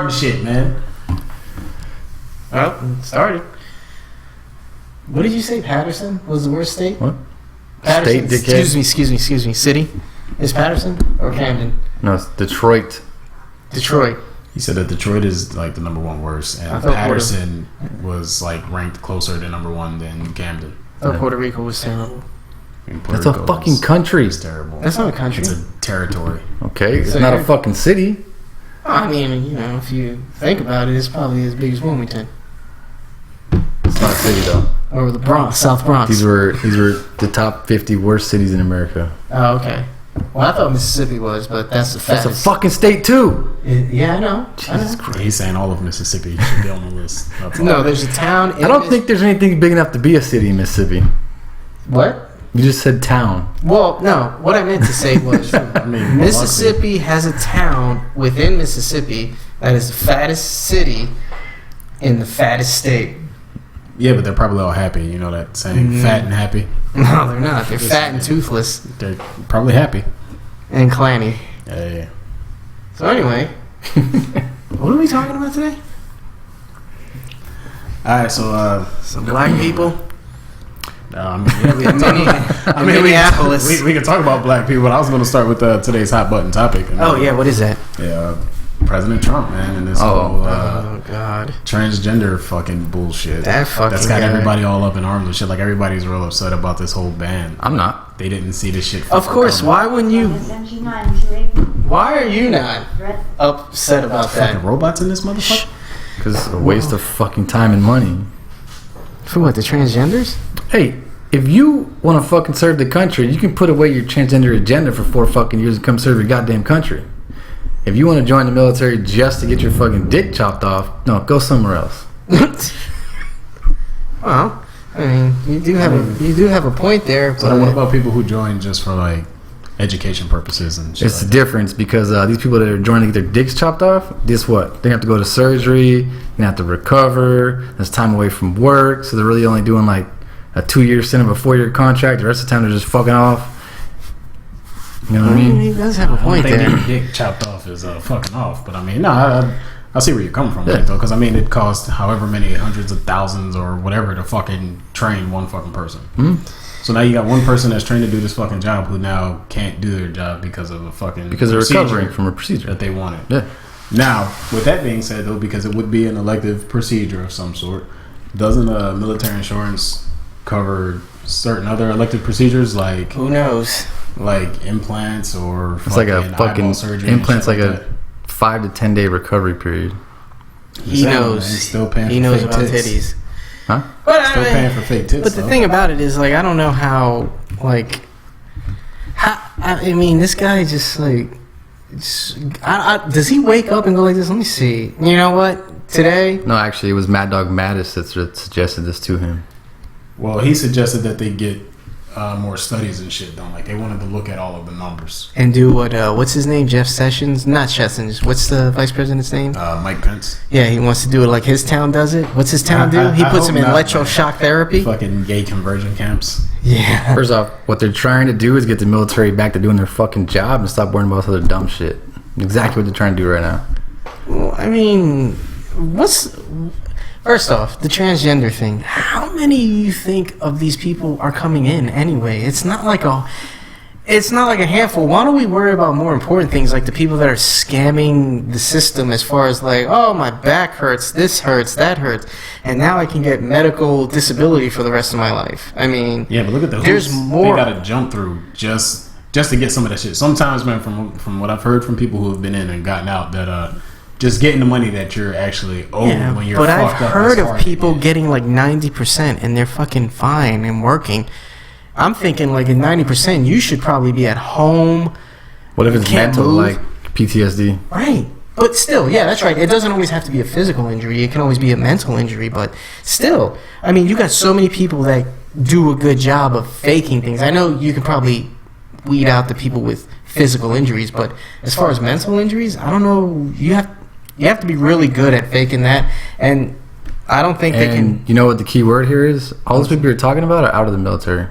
starting shit, man. Well, it started. What did you say? Patterson was the worst state? What? Patterson, State, dickhead. Excuse me. City? Is Patterson or Camden? No, it's Detroit. Detroit. He said that Detroit is like the number one worst, and Patterson was like ranked closer to number one than Camden. I thought Puerto Rico was terrible. That's a fucking country. It's terrible. That's not a country. It's a territory. Okay, it's not a fucking city. I mean, you know, if you think about it, it's probably as big as Wilmington. It's not a city though. Or the Bronx, South Bronx. These were the top 50 worst cities in America. Oh, okay. Well, I thought Mississippi was, but that's the fact. That's a fucking state too. Yeah, I know. Jesus Christ. He's saying all of Mississippi should be on the list. No, there's a town. I don't think there's anything big enough to be a city in Mississippi. What? You just said town. Well, no. What I meant to say was Mississippi has a town within Mississippi that is the fattest city in the fattest state. Yeah, but they're probably all happy. You know that saying, fat and happy? No, they're not. They're fat and toothless. They're probably happy. And clanny. Yeah. So anyway, what are we talking about today? All right, so some black people. Minneapolis. We can talk about black people, but I was going to start with today's hot button topic. Oh yeah, what is that? Yeah, President Trump, man, and this whole god, transgender fucking bullshit. That's got everybody all up in arms and shit. Like everybody's real upset about this whole ban. I'm not. They didn't see this shit. Of course, why wouldn't you? Why are you not upset about that? Fucking robots in this motherfucker. Because it's a waste of fucking time and money. For what, the transgenders? Hey, if you want to fucking serve the country, you can put away your transgender agenda for 4 fucking years and come serve your goddamn country. If you want to join the military just to get your fucking dick chopped off, no, go somewhere else. Well, I mean, you do have a point there. So what about people who join just for like education purposes and shit? It's the difference because these people that are joining to get their dicks chopped off, guess what? They have to go to surgery, they have to recover, there's time away from work, so they're really only doing like a 2-year stint of a 4-year contract. The rest of the time they're just fucking off. You know what I mean? He does have a point there. Getting dick chopped off is fucking off, but I mean, no, I see where you're coming from, though, because I mean, it costs however many hundreds of thousands or whatever to fucking train one fucking person. Mm-hmm. So now you got one person that's trained to do this fucking job who now can't do their job because of a fucking because they're recovering from a procedure that they wanted. Yeah. Now, with that being said, though, because it would be an elective procedure of some sort, doesn't military insurance cover certain other elective procedures like who knows, like implants or it's like a fucking surgery implants like a 5 to 10 day recovery period. He knows. Still paying. He knows about titties. Huh? But still paying for fake tits. But the thing about it is, like, I don't know how. Like, I mean, this guy just like. Does he wake up and go like this? Let me see. You know what? Today? No, actually, it was Mad Dog Mattis that suggested this to him. Well, he suggested that they get more studies and shit done. Like they wanted to look at all of the numbers and do what's his name? Jeff Sessions? Not Sessions. What's the vice president's name? Mike Pence. Yeah, he wants to do it like his town does it. What's his town do? He puts him in electroshock therapy. Fucking gay conversion camps. Yeah. First off, what they're trying to do is get the military back to doing their fucking job and stop worrying about other dumb shit. Exactly what they're trying to do right now. Well, I mean, first off, the transgender thing. How many do you think of these people are coming in anyway? It's not like a handful. Why don't we worry about more important things like the people that are scamming the system as far as like, oh, my back hurts, this hurts, that hurts, and now I can get medical disability for the rest of my life. I mean, yeah, but look at the there's hoops more they gotta jump through just to get some of that shit. Sometimes, man, from what I've heard from people who have been in and gotten out, that just getting the money that you're actually owed when you're fucked up. But I've heard of people getting like 90% and they're fucking fine and working. I'm thinking like at 90%, you should probably be at home. What if it's mental, like PTSD? Right. But still, yeah, that's right. It doesn't always have to be a physical injury. It can always be a mental injury. But still, I mean, you got so many people that do a good job of faking things. I know you can probably weed out the people with physical injuries, but as far as mental injuries, I don't know. You have to be really good at faking that, and I don't think they can. You know what the key word here is? All those people you're talking about are out of the military,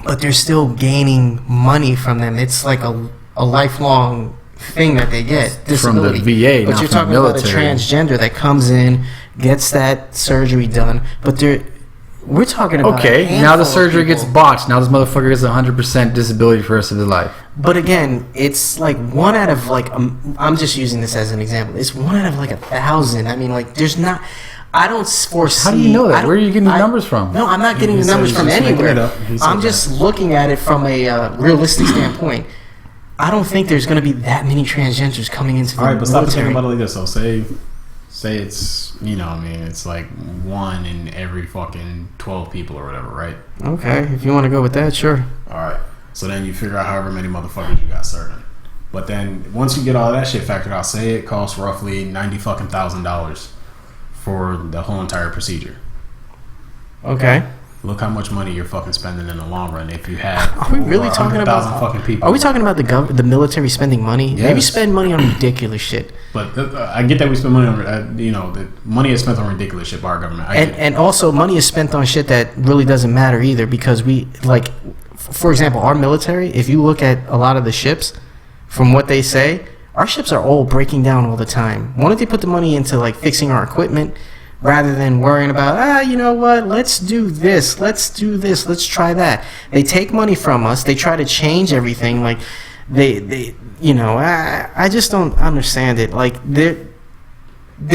but they're still gaining money from them. It's like a lifelong thing that they get, disability. From the VA, but not you're from talking the about a military. transgender that comes in, gets that surgery done, but we're talking about Okay, now the surgery gets botched. Now this motherfucker gets 100% disability for the rest of his life. But again, it's like one out of like I'm just using this as an example. It's one out of like 1,000. I mean, like there's not. I don't foresee. How do you know that? Where are you getting the numbers from? No, I'm not getting the numbers from anywhere. I'm just looking at it from a realistic standpoint. I don't think there's going to be that many transgenders coming into the military. All right, but stop thinking about it like this. So say it's, you know, I mean, it's like 1 in every fucking 12 people or whatever, right? Okay, if you want to go with that, sure. All right. So then you figure out however many motherfuckers you got serving. But then once you get all that shit factored out, say it costs roughly $90,000 for the whole entire procedure. Okay. Look how much money you're fucking spending in the long run if you have. Are we really talking about fucking people? Are we talking about the military spending money? Yes. Maybe spend money on ridiculous shit. But I get that we spend money on, the money is spent on ridiculous shit by our government. And also money is spent on shit that really doesn't matter either, because we, like, for example, our military, if you look at a lot of the ships, from what they say, our ships are all breaking down all the time. Why don't they put the money into like fixing our equipment rather than worrying about, you know what, let's do this, let's try that. They take money from us, they try to change everything, like they you know, I just don't understand it. Like they're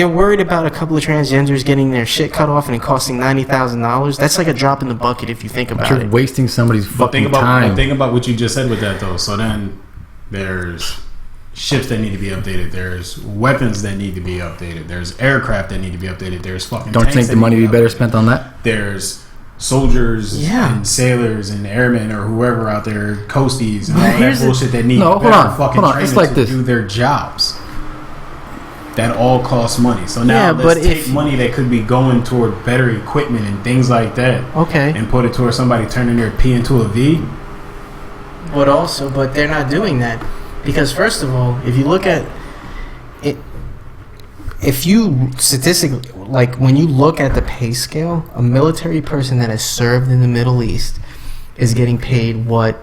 worried about a couple of transgenders getting their shit cut off and it costing $90,000. That's like a drop in the bucket if you think about it. You're wasting somebody's fucking time. But think about what you just said with that though. So then there's ships that need to be updated. There's weapons that need to be updated. There's aircraft that need to be updated. There's fucking. Don't you think the money would be better spent on that? There's soldiers and sailors and airmen or whoever out there, coasties and all that bullshit that need fucking training to do their jobs. That all costs money. So now let's take money that could be going toward better equipment and things like that. Okay. And put it toward somebody turning their P into a V. But they're not doing that. Because first of all, if you look at it, if you statistically, like when you look at the pay scale, a military person that has served in the Middle East is getting paid what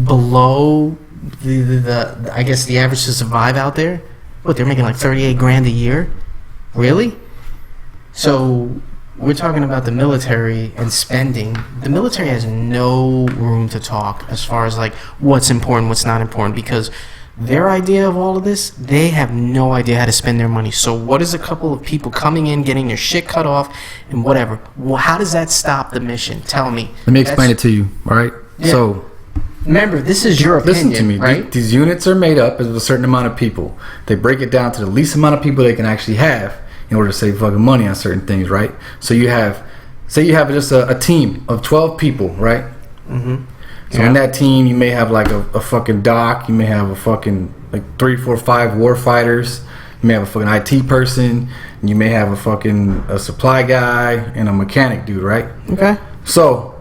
below the I guess the average to survive out there. What, they're making like $38,000 a year? Really? So we're talking about the military and spending. The military has no room to talk as far as like what's important, what's not important, because their idea of all of this, they have no idea how to spend their money. So what is a couple of people coming in, getting their shit cut off and whatever? Well, how does that stop the mission? Tell me. Let me explain it to you, all right? Yeah. So remember, this is your opinion. Listen to me, right? These units are made up of a certain amount of people. They break it down to the least amount of people they can actually have in order to save fucking money on certain things, right? So you have, say you have just a team of 12 people, right? Mm-hmm. So in that team, you may have like a fucking doc, you may have a fucking like 3, 4, 5 war fighters, you may have a fucking IT person, and you may have a supply guy and a mechanic dude, right? Okay. So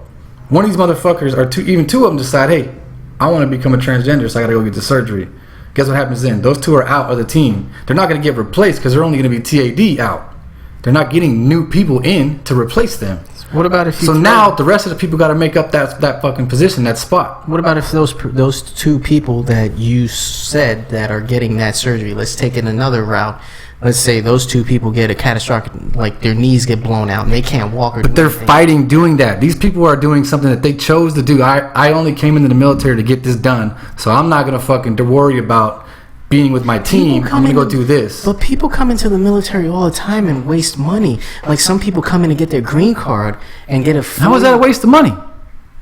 one of these motherfuckers, or even two of them, decide, hey, I want to become a transgender, so I gotta go get the surgery. Guess what happens then? Those two are out of the team. They're not going to get replaced because they're only going to be TAD out. They're not getting new people in to replace them. What about if you? So now the rest of the people got to make up that fucking position, that spot. What about if those two people that you said that are getting that surgery? Let's take it another route. Let's say those two people get a catastrophic, like their knees get blown out and they can't walk or. But they're fighting doing that. These people are doing something that they chose to do. I only came into the military to get this done, so I'm not gonna fucking worry about being with my team. I'm gonna go do this. But people come into the military all the time and waste money. Like some people come in to get their green card and get a. How is that a waste of money?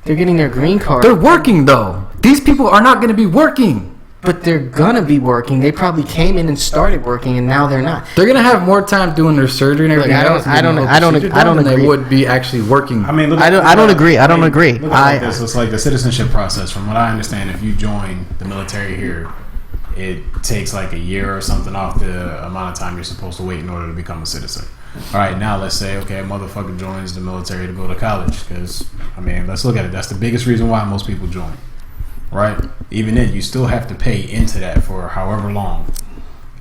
They're getting their green card. They're working though. These people are not gonna be working. But they're gonna be working. They probably came in and started working, and now they're not. They're gonna have more time doing their surgery and everything. I don't agree. They would be actually working. I mean, I don't agree. Look at this. It's like the citizenship process. From what I understand, if you join the military here, it takes like a year or something off the amount of time you're supposed to wait in order to become a citizen. All right, now let's say, okay, a motherfucker joins the military to go to college, because I mean, let's look at it. That's the biggest reason why most people join. Right? Even then, you still have to pay into that for however long.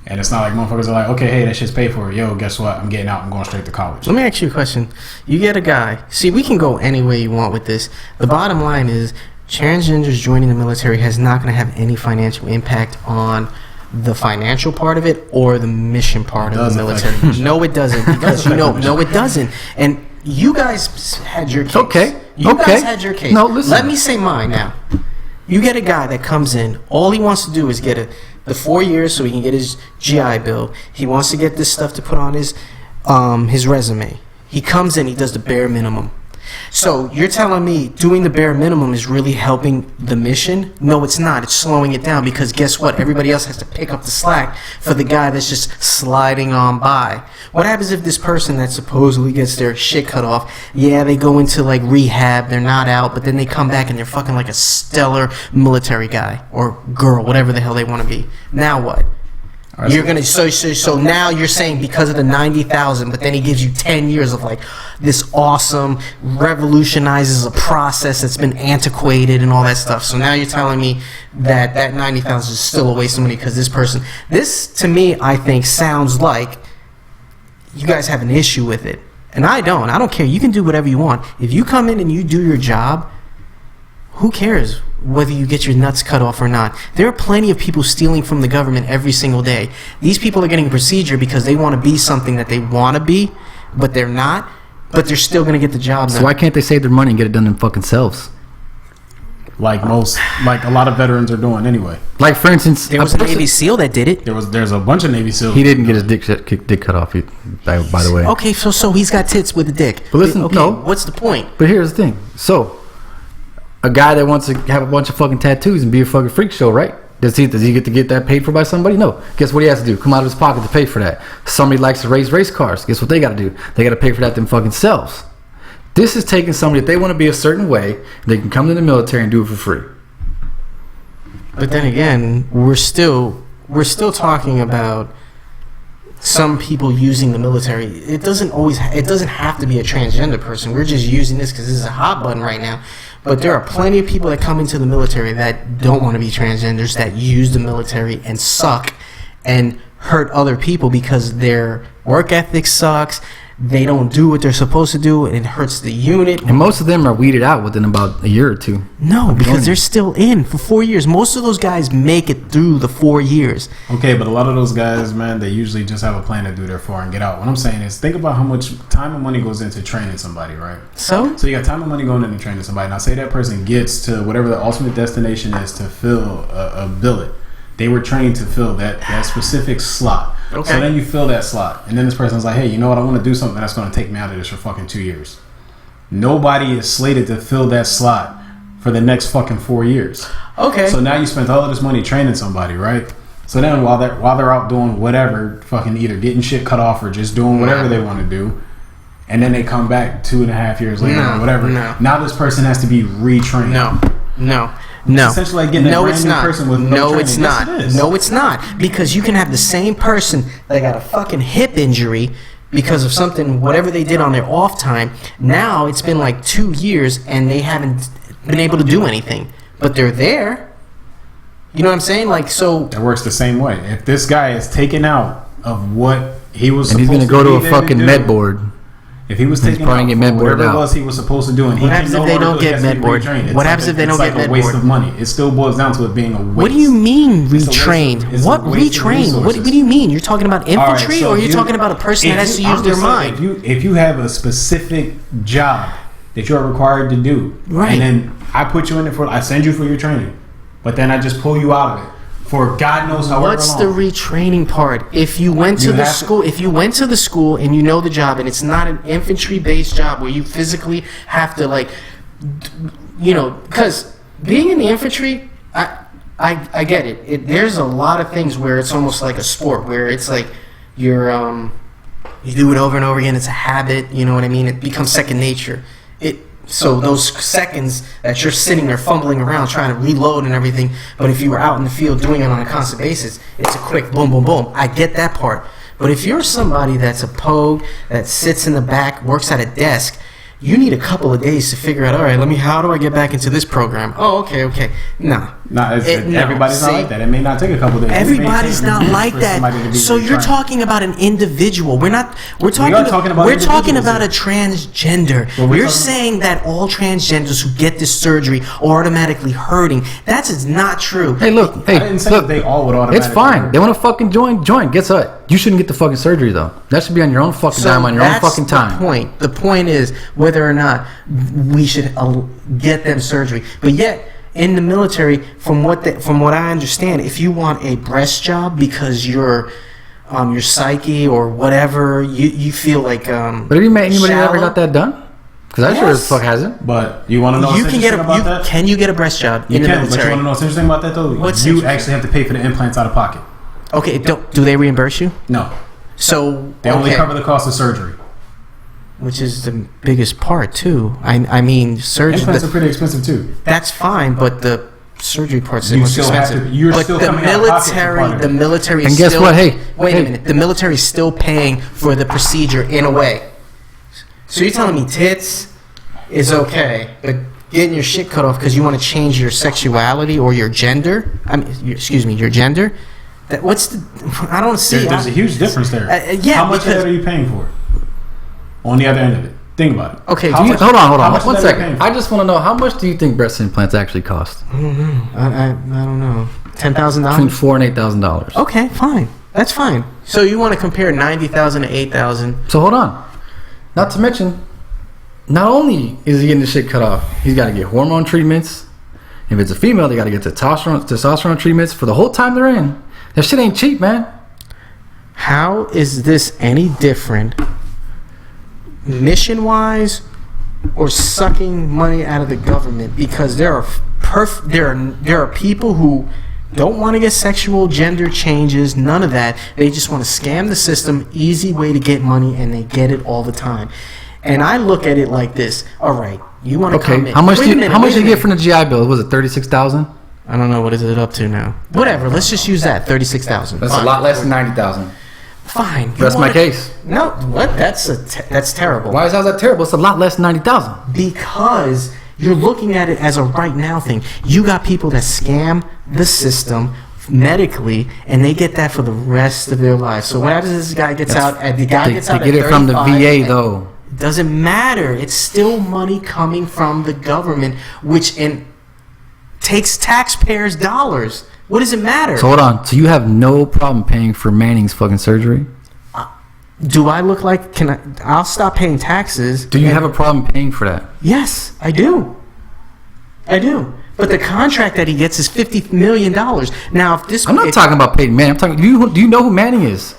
And it's not like motherfuckers are like, okay, hey, that shit's paid for. Yo, guess what? I'm getting out. I'm going straight to college. Let me ask you a question. You get a guy. See, we can go any way you want with this. The bottom line is, transgenders joining the military has not going to have any financial impact on the financial part of it or the mission part of the military. No, it doesn't, because no, it doesn't. And you guys had your case. Okay. You guys had your case. No, listen. Let me say mine now. You get a guy that comes in, all he wants to do is get the 4 years so he can get his GI Bill. He wants to get this stuff to put on his resume. He comes in, he does the bare minimum. So you're telling me doing the bare minimum is really helping the mission? No, it's not. It's slowing it down, because guess what? Everybody else has to pick up the slack for the guy that's just sliding on by. What happens if this person that supposedly gets their shit cut off, yeah, they go into like rehab, they're not out, but then they come back and they're fucking like a stellar military guy or girl, whatever the hell they want to be. Now what? You're gonna so now you're saying because of the 90,000, but then he gives you 10 years of like this awesome, revolutionizes a process that's been antiquated and all that stuff. So now you're telling me that 90,000 is still a waste of money because this to me, I think sounds like you guys have an issue with it, and I don't care. You can do whatever you want. If you come in and you do your job, who cares whether you get your nuts cut off or not? There are plenty of people stealing from the government every single day. These people are getting a procedure because they want to be something that they want to be, but they're not, but they're still going to get the job done. So why can't they save their money and get it done them fucking selves? Like a lot of veterans are doing anyway. Like, for instance, there was a Navy SEAL that did it. There's a bunch of Navy SEALs. He didn't get his dick cut off, by the way. Okay, so he's got tits with a dick. But listen, okay, no. What's the point? But here's the thing. So, a guy that wants to have a bunch of fucking tattoos and be a fucking freak show, right? Does he get to get that paid for by somebody? No. Guess what he has to do? Come out of his pocket to pay for that. Somebody likes to race cars. Guess what they got to do? They got to pay for that them fucking selves. This is taking somebody that they want to be a certain way. They can come to the military and do it for free. But then again, we're still talking about some people using the military. It doesn't have to be a transgender person. We're just using this because this is a hot button right now. But there are plenty of people that come into the military that don't want to be transgenders, that use the military and suck and hurt other people because their work ethic sucks. They don't do what they're supposed to do, and it hurts the unit. And most of them are weeded out within about a year or two. No, because they're still in for 4 years. Most of those guys make it through the 4 years. Okay, but a lot of those guys, man, they usually just have a plan to do their 4 and get out. What I'm saying is, think about how much time and money goes into training somebody, right? So you got time and money going into training somebody. Now, say that person gets to whatever the ultimate destination is to fill a billet. They were trained to fill that specific slot. Okay. So then you fill that slot. And then this person's like, hey, you know what? I want to do something that's going to take me out of this for fucking 2 years. Nobody is slated to fill that slot for the next fucking 4 years. Okay. So now you spent all of this money training somebody, right? So then while they're out doing whatever, fucking either getting shit cut off or just doing whatever they want to do, and then they come back 2.5 years later or whatever. No. Now this person has to be retrained. No. It's essentially like getting a brand new person with no training. It's not. Yes, no, it's not. Because you can have the same person that got a fucking hip injury because of something, whatever they did on their off time. Now it's been like 2 years and they haven't been able to do anything. But they're there. You know what I'm saying? Like, so it works the same way. If this guy is taken out of what he was and supposed he's going to go to a fucking med board. If he was taking out whatever it was he was supposed to do, and what happens if they don't get med board? What happens if they don't get med board? It's like a waste of money. It still boils down to it being a waste. What do you mean retrain? What retrain? What do you mean? You're talking about infantry, or you're talking about a person that has to use their mind? If you have a specific job that you're required to do, right, and then I put you in it I send you for your training, but then I just pull you out of it for God knows however long. What's the retraining part? If you went to the school and you know the job, and it's not an infantry-based job where you physically have to, like, you know, because being in the infantry, I get it. There's a lot of things where it's almost like a sport, where it's like you do it over and over again. It's a habit. You know what I mean? It becomes second nature. So those seconds that you're sitting there fumbling around trying to reload and everything, but if you were out in the field doing it on a constant basis, it's a quick boom, boom, boom. I get that part. But if you're somebody that's a pogue, that sits in the back, works at a desk, you need a couple of days to figure out, all right, how do I get back into this program? Oh, okay. Nah. Everybody's not like that. It may not take a couple of days. Everybody's not like that. So you're talking about an individual. We're talking about a transgender. You're saying that all transgenders who get this surgery are automatically hurting. That's not true. Hey, look. I didn't say that they all would automatically. It's fine. They want to fucking join. Guess what? You shouldn't get the fucking surgery though. That should be on your own fucking dime, on your own fucking time. The point is whether or not we should get them surgery. But yet, in the military, from what I understand, if you want a breast job because your psyche or whatever, you feel like But have you met anybody that ever got that done? Because I sure as fuck hasn't. But you want to know what's interesting about that? Can you get a breast job in the military? But you want to know what's interesting about that though? You actually have to pay for the implants out of pocket. Okay, do they reimburse you? No. So they only cover the cost of surgery, which is the biggest part too. I mean, surgery. Implants are pretty expensive too. That's fine, but the surgery part's the most expensive. But the military. And guess what? Hey, wait a minute. The military is still paying for the procedure in a way. So you're telling me tits is okay, but getting your shit cut off because you want to change your sexuality or your gender? Your gender. I don't see. There's a huge difference there. Yeah. How much of that are you paying for? On the other end of it, think about it. Okay. Hold on. 1 second. I just want to know, how much do you think breast implants actually cost? I don't know. I don't know. $10,000. Between $4,000 and $8,000. Okay, fine. That's fine. So you want to compare 90,000 to 8,000? So hold on. Not to mention, not only is he getting the shit cut off, he's got to get hormone treatments. If it's a female, they got to get testosterone treatments for the whole time they're in. That shit ain't cheap, man. How is this any different, mission-wise, or sucking money out of the government? Because there are people who don't want to get sexual gender changes, none of that. They just want to scam the system, easy way to get money, and they get it all the time. And I look at it like this. All right, you want to come in. How much do you get from the GI Bill? Was it $36,000? I don't know, what is it up to now? Whatever, let's just use that, $36,000. That's a lot less than $90,000. Fine. That's my case. No, what? That's terrible. How's that terrible? It's a lot less than $90,000. Because you're looking at it as a right now thing. You got people that scam the system medically, and they get that for the rest of their lives. So what happens is this guy gets out, and the guy gets out at 35. They get it from the VA, though. It doesn't matter. It's still money coming from the government, which takes taxpayers' dollars. What does it matter? So hold on. So you have no problem paying for Manning's fucking surgery? Do I look like? I'll stop paying taxes. Do you have a problem paying for that? Yes, I do. But the contract that he gets is $50 million. Now, I'm not talking about Peyton Manning. I'm talking. Do you know who Manning is?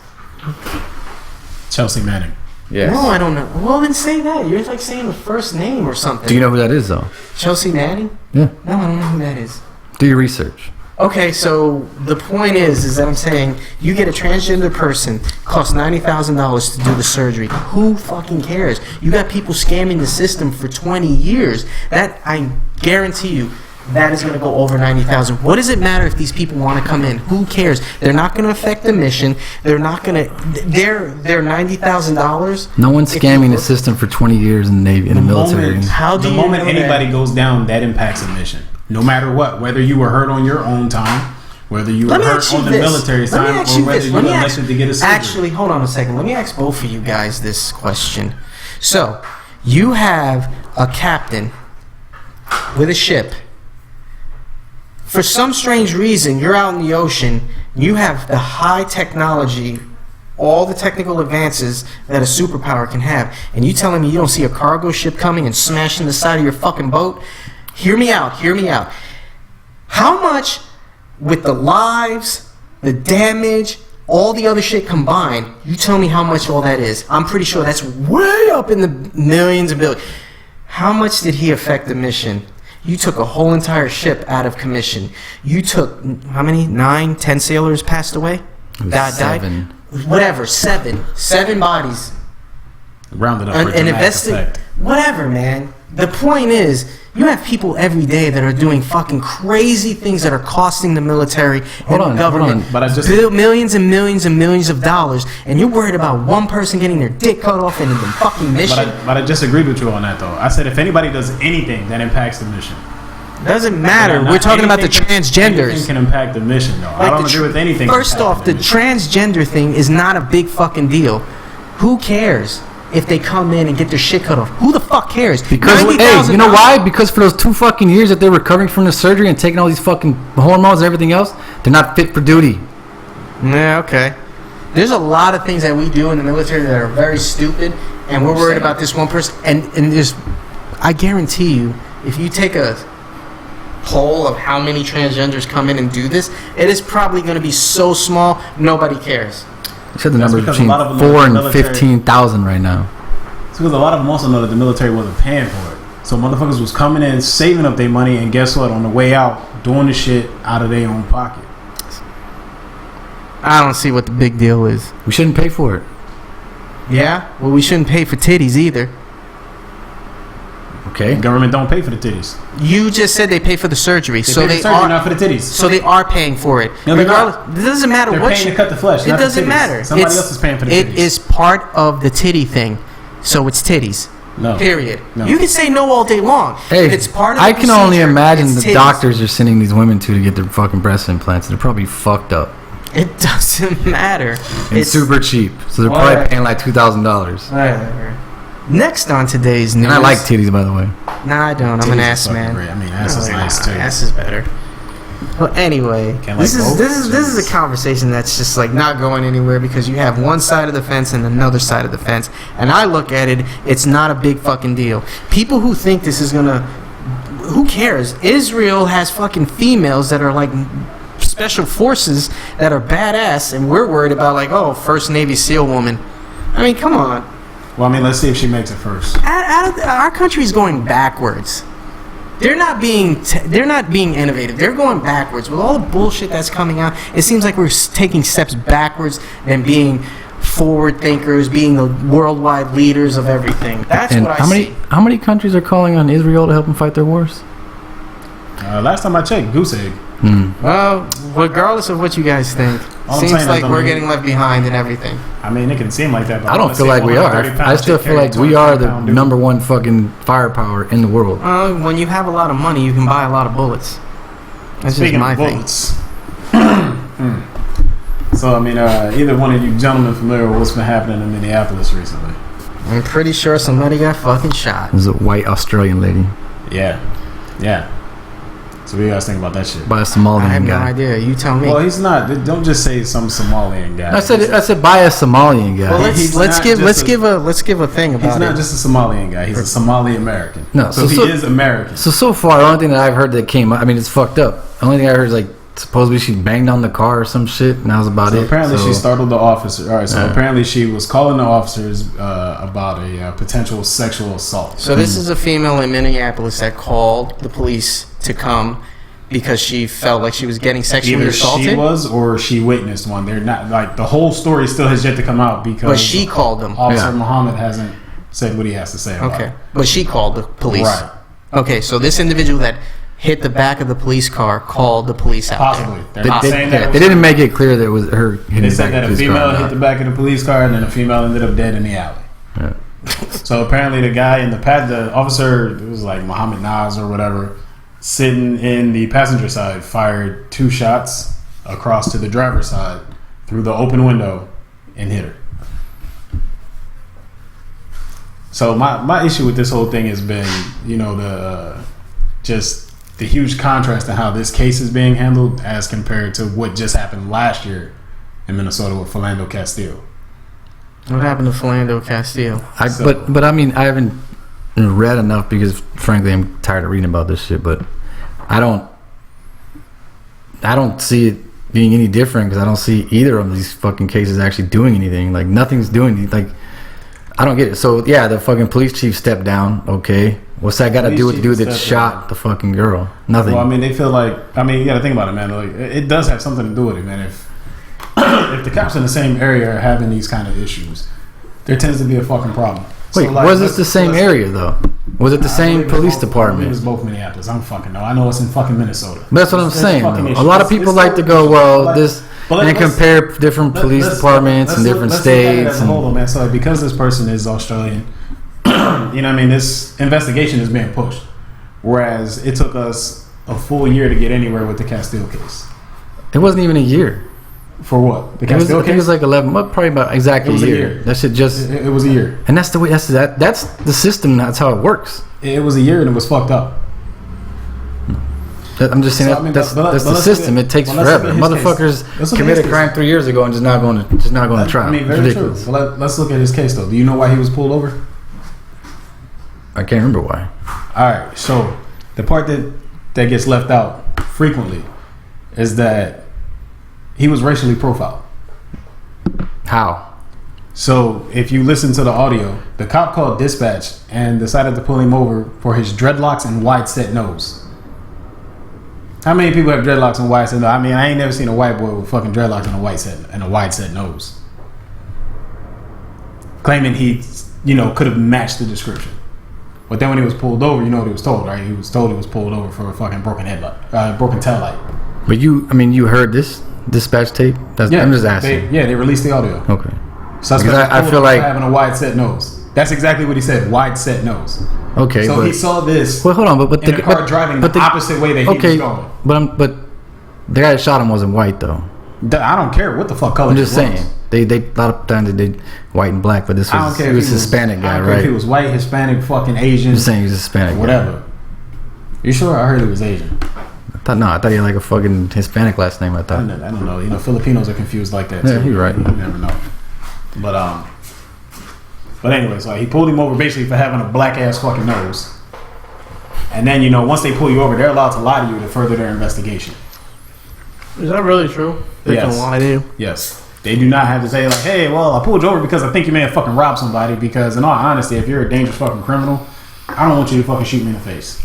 Chelsea Manning. Yes. No, I don't know. Well, then say that. You're like saying the first name or something. Do you know who that is, though? Chelsea Manning? Yeah. No, I don't know who that is. Do your research. Okay, so the point is that I'm saying you get a transgender person, costs $90,000 to do the surgery. Who fucking cares? You got people scamming the system for 20 years. That, I guarantee you, that is going to go over $90,000. What does it matter if these people want to come in? Who cares? They're not going to affect the mission. They're not going to. They're $90,000. No one's scamming the system for 20 years in the Navy, in the military. The moment anybody goes down, that impacts a mission. No matter what, whether you were hurt on your own time, whether you were hurt on the military's time, or whether you elected to get a surgery. Actually, hold on a second. Let me ask both of you guys this question. So, you have a captain with a ship. For some strange reason, you're out in the ocean. You have the high technology, all the technical advances that a superpower can have. And you telling me you don't see a cargo ship coming and smashing the side of your fucking boat? Hear me out. How much, with the lives, the damage, all the other shit combined, you tell me how much all that is. I'm pretty sure that's way up in the millions and billions. How much did he affect the mission? You took a whole entire ship out of commission. You took, how many? 9, 10 sailors passed away? Died? 7. Whatever, 7. 7 bodies. Rounded up and invested. Whatever, man. The point is, you have people every day that are doing fucking crazy things that are costing the military and the government millions and millions and millions of dollars, and you're worried about one person getting their dick cut off in the fucking mission. But I disagreed with you on that, though. I said if anybody does anything that impacts the mission. Doesn't matter. We're talking about the transgenders. Anything can impact the mission, though. I don't agree with anything. First off, the transgender thing is not a big fucking deal. Who cares if they come in and get their shit cut off? Who the fuck cares? Because, hey, you know why? Because for those 2 fucking years that they're recovering from the surgery and taking all these fucking hormones and everything else, they're not fit for duty. Yeah, okay. There's a lot of things that we do in the military that are very stupid, and we're worried about this one person. And there's, I guarantee you, if you take a poll of how many transgenders come in and do this, it is probably going to be so small, nobody cares. You said the number between 4 and 15,000 right now. It's because a lot of them also know that the military wasn't paying for it. So motherfuckers was coming in, saving up their money, and guess what? On the way out, doing the shit out of their own pocket. I don't see what the big deal is. We shouldn't pay for it. Yeah? Well, we shouldn't pay for titties either. Okay. The government don't pay for the titties. You just said they pay for the surgery, so they are not for the titties. So they are paying for it. No, regardless, it doesn't matter they're what paying to cut the flesh. It doesn't matter. Somebody else is paying for the titties. It is part of the titty thing, so it's titties. No. Period. No. You can say no all day long. Hey, if it's part of I the can only procedure, imagine it's the titties. doctors are sending these women to get their fucking breast implants. They're probably fucked up. It doesn't matter. And it's super cheap, so they're probably paying like $2,000. Whatever. Next on today's news. And I like titties, by the way. Nah, I don't. I'm an ass man. Great. I mean, ass is nice too. Ass is better. Well, anyway, this is a conversation that's just like not going anywhere because you have one side of the fence and another side of the fence, and I look at it, it's not a big fucking deal. People who think this is gonna, who cares? Israel has fucking females that are like special forces that are badass, and we're worried about like, oh, first Navy SEAL woman. I mean, come on. Well, I mean, let's see if she makes it first. Our country's going backwards. They're not being innovative. They're going backwards with all the bullshit that's coming out. It seems like we're taking steps backwards than being forward thinkers, being the worldwide leaders of everything. That's and what I see. How many countries are calling on Israel to help them fight their wars? Last time I checked, goose egg. Well, regardless of what you guys think, seems like we're getting left behind in everything. I mean, it can seem like that, but I don't feel like we are. I still feel like we are the number one fucking firepower in the world. When you have a lot of money, you can buy a lot of bullets. That's Speaking just my of bullets. So, I mean, either one of you gentlemen familiar with what's been happening in Minneapolis recently? I'm pretty sure somebody got fucking shot. There's a white Australian lady. Yeah. So what do you guys think about that shit? By a Somalian guy. I have no idea. You tell me. Well, he's not. Don't just say some Somalian guy. I said by a Somalian guy. Well, let's give a thing about it. He's not just a Somalian guy. He's a Somali American. No, so he is American. So far, the only thing that I've heard that came up, I mean, it's fucked up. The only thing I heard is like supposedly she banged on the car or some shit, and that was about it. Apparently, she startled the officer. All right, so apparently she was calling the officers about a potential sexual assault. So this is a female in Minneapolis that called the police to come because she felt like she was getting sexually assaulted. She was, or she witnessed one. They're not like the whole story still has yet to come out because. But she called them. Officer Muhammad hasn't said what he has to say about it. But she called the police. Right. Okay, so this individual that hit the back of the police car called the police out. Possibly. They're not saying that. They didn't make it clear that it was her hitting They the said back that of the a police car. female hit the back of the police car, and then a female ended up dead in the alley. Yeah. So apparently the guy in the officer, it was like Muhammad Naz or whatever, sitting in the passenger side, fired 2 shots across to the driver's side through the open window and hit her. So my issue with this whole thing has been, just the huge contrast in how this case is being handled as compared to what just happened last year in Minnesota with Philando Castile. What happened to Philando Castile? But I mean, I haven't read enough because frankly I'm tired of reading about this shit, but I don't see it being any different because I don't see either of these fucking cases actually doing anything. Like nothing's doing like I don't get it. So yeah, the fucking police chief stepped down. Okay, what's that got to do with the dude that shot the fucking girl? Nothing. Well, I mean, they feel like you got to think about it, man. Like it does have something to do with it, man. If the cops in the same area are having these kind of issues, there tends to be a fucking problem. Wait, So, like, was this the same area though? Was it the same police It department? was both Minneapolis. I don't fucking know. I know it's in fucking Minnesota. But that's what I'm It's saying. fucking Though. issue. A lot of It's people like to go, fucking well, issue. this But and compare different police departments and different states. Hold on, man. So like, because this person is Australian, you know what I mean? This investigation is being pushed. Whereas it took us a full year to get anywhere with the Castile case. It wasn't even a year. For what? The It was, Castile I think it case? was like 11, well, probably about exactly It was a a year. year. That shit just, It was a year. and that's the way. That's the system. That's how it works. It was a year and it was fucked up. I'm just saying So, I mean, that's but the let's system. look at- It takes well, let's look forever. at his Motherfuckers case. Let's look at committed his a crime case. 3 years ago and just not going to trial. I mean, It's very ridiculous. true. Well, let's look at his case though. Do you know why he was pulled over? I can't remember why. All right, so the part that gets left out frequently is that he was racially profiled. How? So if you listen to the audio, the cop called dispatch and decided to pull him over for his dreadlocks and wide set nose. How many people have dreadlocks and wide set nose? I mean, I ain't never seen a white boy with fucking dreadlocks and a wide set nose. Claiming he, could have matched the description. But then when he was pulled over, you know what he was told, right? He was told he was pulled over for a fucking broken headlight, broken tail light. But you heard this dispatch tape? I'm just asking. They released the audio. Okay. Suspect Because I was feel pulled like- for having a wide set nose. That's exactly what he said. Wide set nose. Okay. So but, he saw this well, hold on. But in a car driving the opposite way that he was going. But the guy that shot him wasn't white though. I don't care what the fuck color. I'm just he was. saying. They a lot of times they did white and black, but this I don't was care he if was he was Hispanic guy, I don't care right? if he was white, Hispanic, fucking Asian. I'm just saying he was Hispanic. guy. Whatever. You sure? I heard he was Asian. I thought he had like a fucking Hispanic last name. I I thought. don't know. Filipinos are confused like that. Yeah, too. you're right. You never know. But anyway, so he pulled him over basically for having a black ass fucking nose. And then once they pull you over, they're allowed to lie to you to further their investigation. Is that really true? They Yes. can lie to you. Yes. They do not have to say like, hey, well, I pulled you over because I think you may have fucking robbed somebody, because in all honesty, if you're a dangerous fucking criminal, I don't want you to fucking shoot me in the face.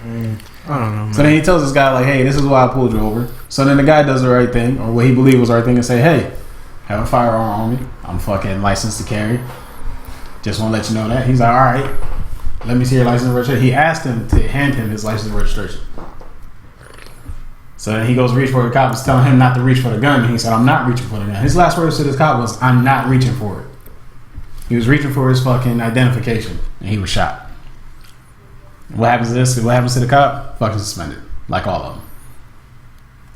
I don't know. Man. So then he tells this guy like, hey, this is why I pulled you over. So then the guy does the right thing, or what he believed was the right thing, and say, hey, have a firearm on me. I'm fucking licensed to carry. Just want to let you know that. He's like, all right, let me see your license and registration. He asked him to hand him his license and registration. So then he goes reach for the cop, was telling him not to reach for the gun, and he said, I'm not reaching for the gun. His last words to this cop was, I'm not reaching for it. He was reaching for his fucking identification, and he was shot. What happens to this? What happens to the cop? Fucking suspended, like all of them.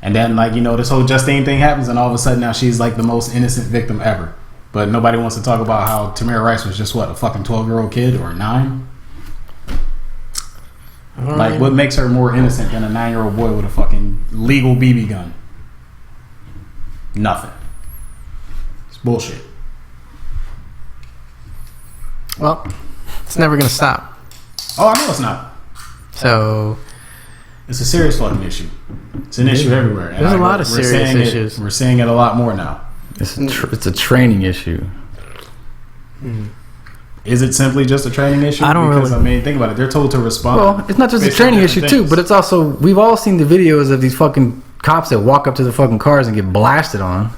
And then, this whole Justine thing happens, and all of a sudden now she's like the most innocent victim ever. But nobody wants to talk about how Tamir Rice was just a fucking 12-year-old kid or 9. Like, what makes her more innocent than a 9-year-old boy with a fucking legal BB gun? Nothing. It's bullshit. Well, it's never gonna stop. Oh, I know it's not. So It's a serious fucking issue. It's an issue everywhere. And there's a lot of we're serious seeing issues. We're seeing it a lot more now. It's a training issue. Is it simply just a training issue? I don't because, really- think about it. They're told to respond. Well, it's not just a based on training issue different too, things. but it's also we've all seen the videos of these fucking cops that walk up to the fucking cars and get blasted on.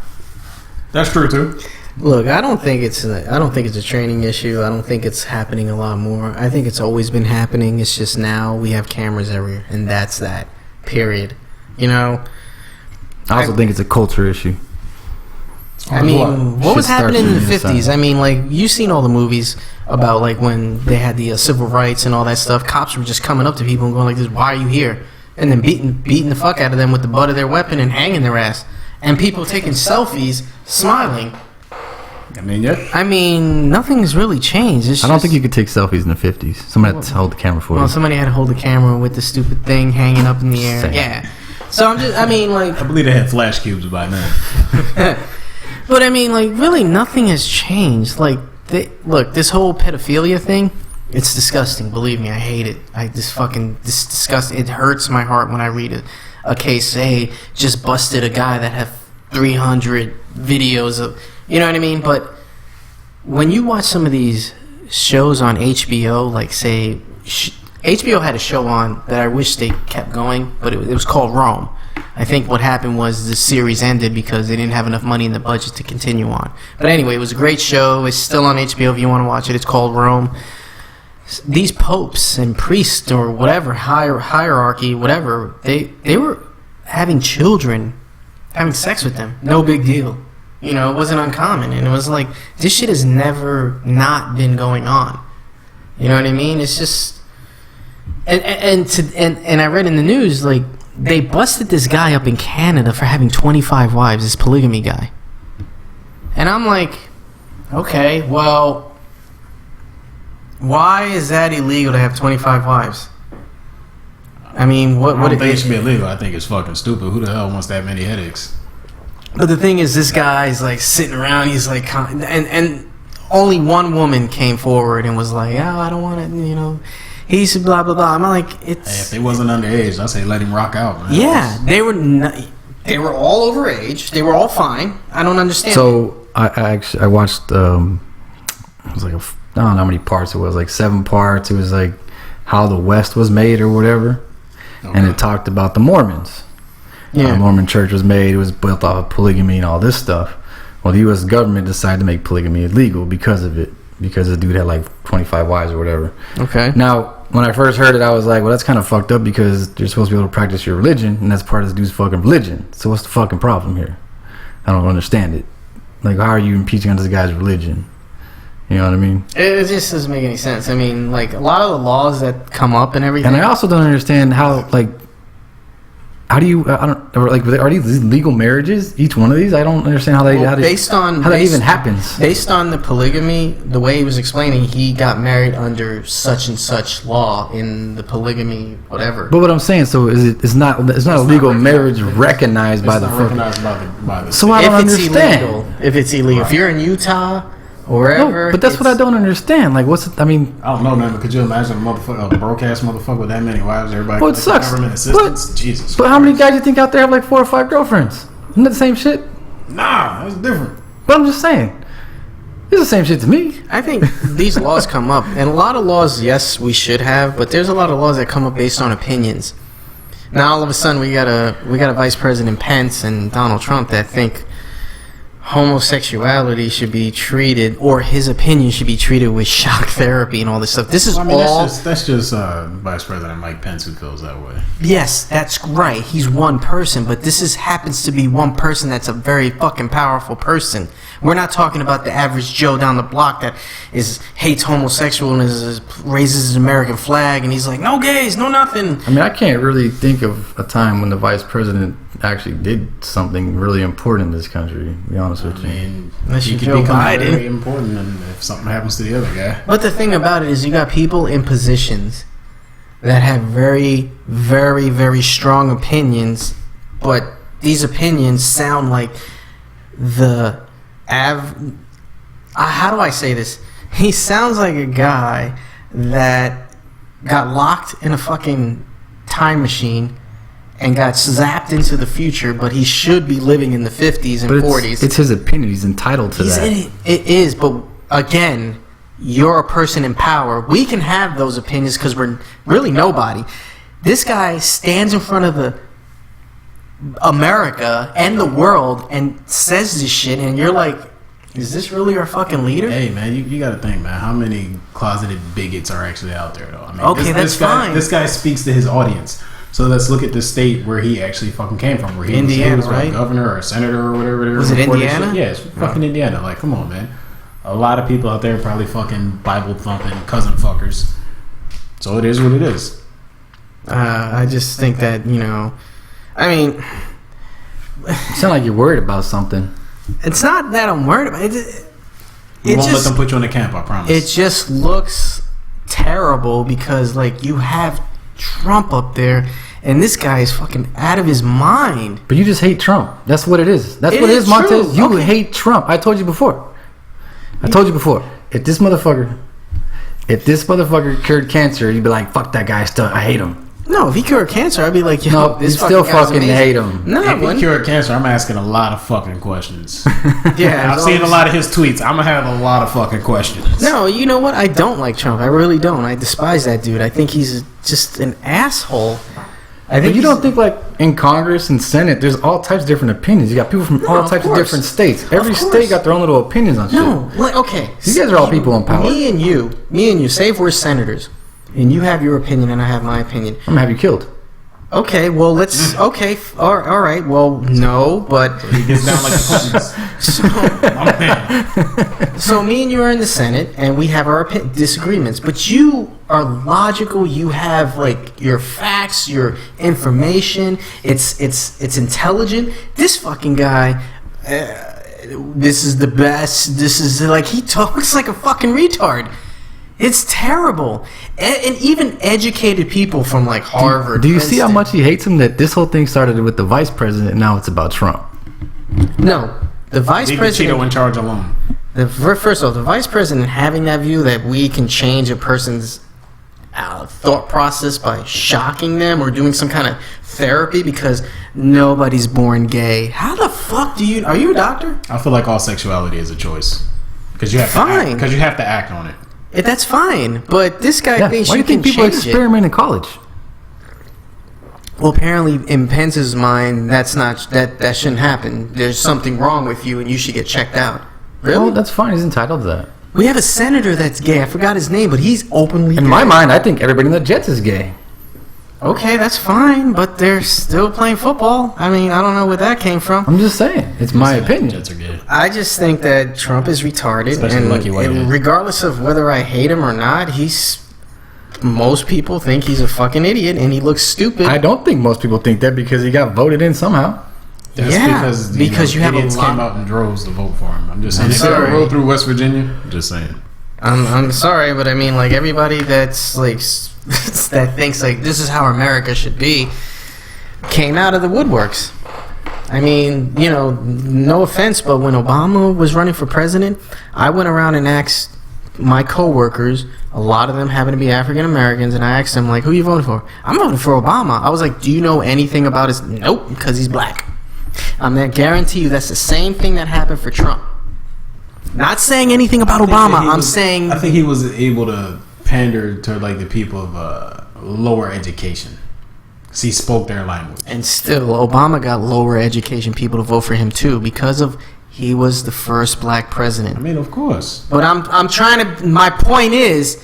That's true too. look, I don't think it's a training issue. I don't think it's happening a lot more. I think it's always been happening. It's just now we have cameras everywhere, and that's that. Period. I also think it's a culture issue. I mean, what Shit was happening in the starts from the 50s? I mean, like, you've seen all the movies about, like, when they had the civil rights and all that stuff. Cops were just coming up to people and going like this, why are you here? And then beating the fuck out of them with the butt of their weapon and hanging their ass. And people taking selfies, smiling. I mean, yeah. I mean, nothing's really changed. I don't think you could take selfies in the 50s. Somebody had to hold the camera for Well, you. somebody had to hold the camera with the stupid thing hanging up in the air. Same. Yeah. So I mean, like... I believe they had flash cubes by now. But I mean, like, really, nothing has changed. Like, look, this whole pedophilia thing, it's disgusting. Believe me, I hate it. This disgusting. It hurts my heart when I read a case. Say, just busted a guy that had 300 videos of, you know what I mean? But when you watch some of these shows on HBO, like say, HBO had a show on that I wish they kept going, but it was called Rome. I think what happened was the series ended because they didn't have enough money in the budget to continue on. But anyway, it was a great show. It's still on HBO if you want to watch it. It's called Rome. These popes and priests or whatever, hierarchy, whatever, they were having children, having sex with them. No big deal. You know, it wasn't uncommon. And it was like, this shit has never not been going on. You know what I mean? It's just... And I read in the news, like, they busted this guy up in Canada for having 25 wives, this polygamy guy. And I'm like, okay, well, why is that illegal to have 25 wives? I mean, what I don't think it should be illegal. I think it's fucking stupid. Who the hell wants that many headaches? But the thing is, this guy's like sitting around, he's like, and only one woman came forward and was like, oh, I don't want to, you know. He's blah blah blah. I'm like, it's. Hey, if they wasn't underage, I say let him rock out, man. Yeah, they were all overage. They were all fine. I don't understand. So I watched. It was like I don't know how many parts it was. Like 7 parts. It was like how the West was made or whatever, and it talked about the Mormons. Yeah, the Mormon Church was made. It was built off of polygamy and all this stuff. Well, the U.S. government decided to make polygamy illegal because of it. Because the dude had like 25 wives or whatever. Okay. Now, when I first heard it, I was like, well, that's kind of fucked up because you're supposed to be able to practice your religion, and that's part of this dude's fucking religion. So what's the fucking problem here? I don't understand it. Like, how are you impeaching on this guy's religion? You know what I mean? It just doesn't make any sense. I mean, like, a lot of the laws that come up and everything. And I also don't understand how, like, how do you? I don't like. Are these legal marriages? Each one of these, I don't understand how they. Well, how that even happens. Based on the polygamy, the way he was explaining, he got married under such and such law in the polygamy, whatever. But what I'm saying, so it's not a legal marriage recognized by the. So I don't understand. If it's illegal, if you're in Utah. Or wherever. No, but that's what I don't understand. Like, what's it? I mean, I don't know, man. But could you imagine a broadcast motherfucker with that many wives? Everybody, well, it sucks. Government assistance. Jesus. But how many guys do you think out there have like 4 or 5 girlfriends? Isn't that the same shit? Nah, that's different. But I'm just saying, it's the same shit to me. I think these laws come up, and a lot of laws, yes, we should have, but there's a lot of laws that come up based on opinions. Now all of a sudden we got a Vice President Pence and Donald Trump that think homosexuality should be treated, or his opinion should be treated with shock therapy and all this stuff. This is that's just Vice President Mike Pence who feels that way. Yes, that's right. He's one person, but this happens to be one person that's a very fucking powerful person. We're not talking about the average Joe down the block that hates homosexual and raises his American flag and he's like, no gays, no nothing. I mean, I can't really think of a time when the Vice President actually did something really important in this country, to be honest with you. I mean, he could become very important if something happens to the other guy. But the thing about it is you got people in positions that have very, very, very strong opinions, but these opinions sound like how do I say this? He sounds like a guy that got locked in a fucking time machine and got zapped into the future, but he should be living in the 50s and 40s. It's his opinion. He's entitled to that. It is, but again, you're a person in power. We can have those opinions because we're really nobody. This guy stands in front of the America and the world and says this shit, and you're like, is this really our fucking leader? Hey, man, you got to think, man. How many closeted bigots are actually out there, though? I mean, okay, that's fine. This guy speaks to his audience. So let's look at the state where he actually fucking came from. Where he was right? A governor or a senator or whatever. Was it Indiana? Yeah, it's fucking Indiana. Like, come on, man. A lot of people out there probably fucking Bible thumping cousin fuckers. So it is what it is. I just think that, I mean, you sound like you're worried about something. It's not that I'm worried about it. You won't let them put you in a camp, I promise. It just looks terrible because, like, you have Trump up there, and this guy is fucking out of his mind. But you just hate Trump. That's what it is. That's what it is, Montez. You hate Trump. I told you before. If this motherfucker cured cancer, you'd be like, fuck that guy still. I hate him. No, if he cured cancer, I'd be like, yo, no, this still fucking hate him. No, if he cured cancer, I'm asking a lot of fucking questions. Yeah, I've seen a lot of his tweets. I'm gonna have a lot of fucking questions. No, you know what? I don't like Trump. I really don't. I despise that dude. I think he's just an asshole. But you don't think, like, in Congress and Senate, there's all types of different opinions. You got people from all types of different states. Every state got their own little opinions on shit. No, like, okay. You guys are all people in power. Me and you, say if we're senators, and you have your opinion and I have my opinion. I'm gonna have you killed. Okay, well, let's... Okay, all right, well, no, but... He gets down like the So me and you are in the Senate, and we have our disagreements, but you are logical. You have like your facts, your information. It's intelligent. This fucking guy, this is the best. This is like he talks like a fucking retard. It's terrible. And even educated people from like Harvard. Do you see how much he hates him? That this whole thing started with the vice president, and now it's about Trump. No, the vice president. Cheeto in charge alone. First of all, the vice president having that view that we can change a person's thought process by shocking them or doing some kind of therapy because nobody's born gay. How the fuck are you a doctor? I feel like all sexuality is a choice because you have to act on it. That's fine, but this guy thinks you can people experiment in college? Well, apparently in Pence's mind, that shouldn't happen. There's something wrong with you, and you should get checked out. Really? Well, that's fine. He's entitled to that. We have a senator that's gay. I forgot his name, but he's openly gay. In my mind, I think everybody in the Jets is gay. Okay, that's fine, but they're still playing football. I mean, I don't know where that came from. I'm just saying. It's my opinion. Jets are gay. I just think that Trump is retarded, Especially Lucky White and Man. regardless of whether I hate him or not, most people think he's a fucking idiot, and he looks stupid. I don't think most people think that because he got voted in somehow. That's because you have a idiots lot. came out in droves to vote for him. I'm just saying. I'm If they sorry. rode through West Virginia, I'm just saying. I'm sorry, but I mean, like everybody that's like that thinks like this is how America should be came out of the woodworks. I mean, no offense, but when Obama was running for president, I went around and asked my coworkers, a lot of them happen to be African Americans, and I asked them like, "Who are you voting for?" "I'm voting for Obama." I was like, "Do you know anything about his?" "Nope, because he's black." I'm gonna guarantee you that's the same thing that happened for Trump. Not saying anything about Obama. I think he was able to pander to like the people of lower education. Because he spoke their language. And still, Obama got lower education people to vote for him too because of he was the first black president. I mean, of course. But I'm trying to. My point is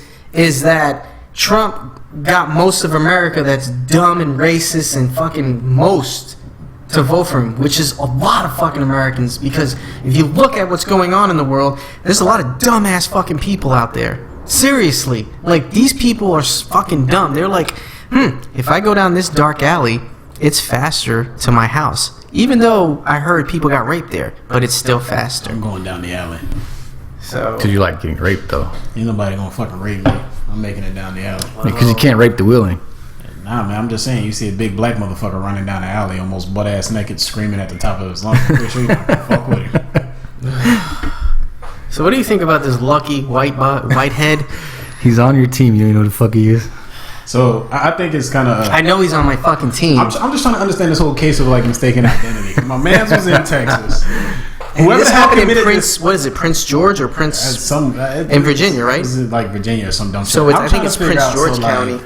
that Trump got most of America that's dumb and racist and fucking most to vote for him, which is a lot of fucking Americans. Because if you look at what's going on in the world, there's a lot of dumbass fucking people out there. Seriously, like these people are fucking dumb. They're like, if I go down this dark alley, it's faster to my house. Even though I heard people got raped there, but it's still faster. I'm going down the alley. So, Because you like getting raped, though. Ain't nobody gonna fucking rape me. I'm making it down the alley. Because you can't rape the willing. Nah, man, I'm just saying. You see a big black motherfucker running down the alley, almost butt ass naked, screaming at the top of his lungs. I'm pretty sure you're not gonna fuck with him. So what do you think about this lucky whitehead? He's on your team. You don't know who the fuck he is. So I think it's kind of. I know he's on my fucking team. I'm just trying to understand this whole case of like mistaken identity. My man was in Texas. And Whoever this the hell happened in committed Prince. this- What is it, Prince George or Prince? in Virginia, right? Is it like Virginia or some dumb shit? So I'm I trying think to it's figure Prince out, George so, like, County.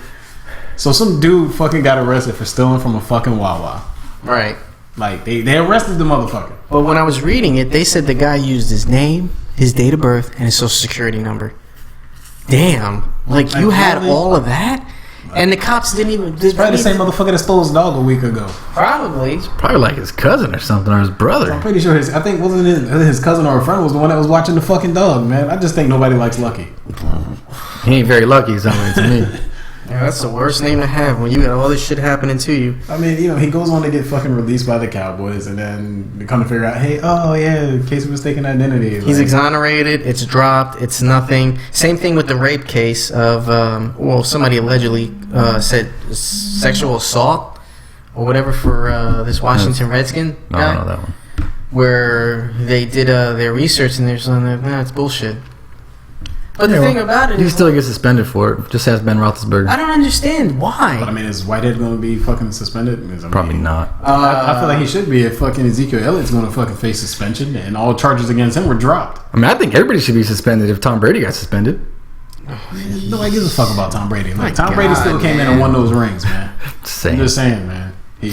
So some dude fucking got arrested for stealing from a fucking Wawa. Right. Like they arrested the motherfucker. But when I was reading it, they said the guy used his name, his date of birth, and his social security number. Damn. Like you had really? all of that? And the cops didn't even... Probably the same motherfucker that stole his dog a week ago. Probably. Probably like his cousin or something, or his brother. I'm pretty sure wasn't his cousin or a friend was the one that was watching the fucking dog, man. I just think nobody likes Lucky. He ain't very lucky, something to me. Yeah, that's the worst name to have when you got all this shit happening to you. I mean, he goes on to get fucking released by the Cowboys, and then they come to figure out, hey, oh yeah, in case of mistaken identity. He's exonerated. It's dropped. It's nothing. Same thing with the rape case of, somebody allegedly said sexual assault or whatever for this Washington Redskin No, I guy, don't know that one. where they did their research and they're saying that it's bullshit. But the thing about it he is, still gets suspended for it. Just ask Ben Roethlisberger. I don't understand why. But I mean, is Whitehead going to be fucking suspended? Because, I mean, Probably not. I feel like he should be. If fucking Ezekiel Elliott's going to fucking face suspension, and all charges against him were dropped. I mean, I think everybody should be suspended if Tom Brady got suspended. Nobody gives a fuck about Tom Brady. Like My Tom Brady God, still came in and won those rings, man. I'm Same. just saying, man. We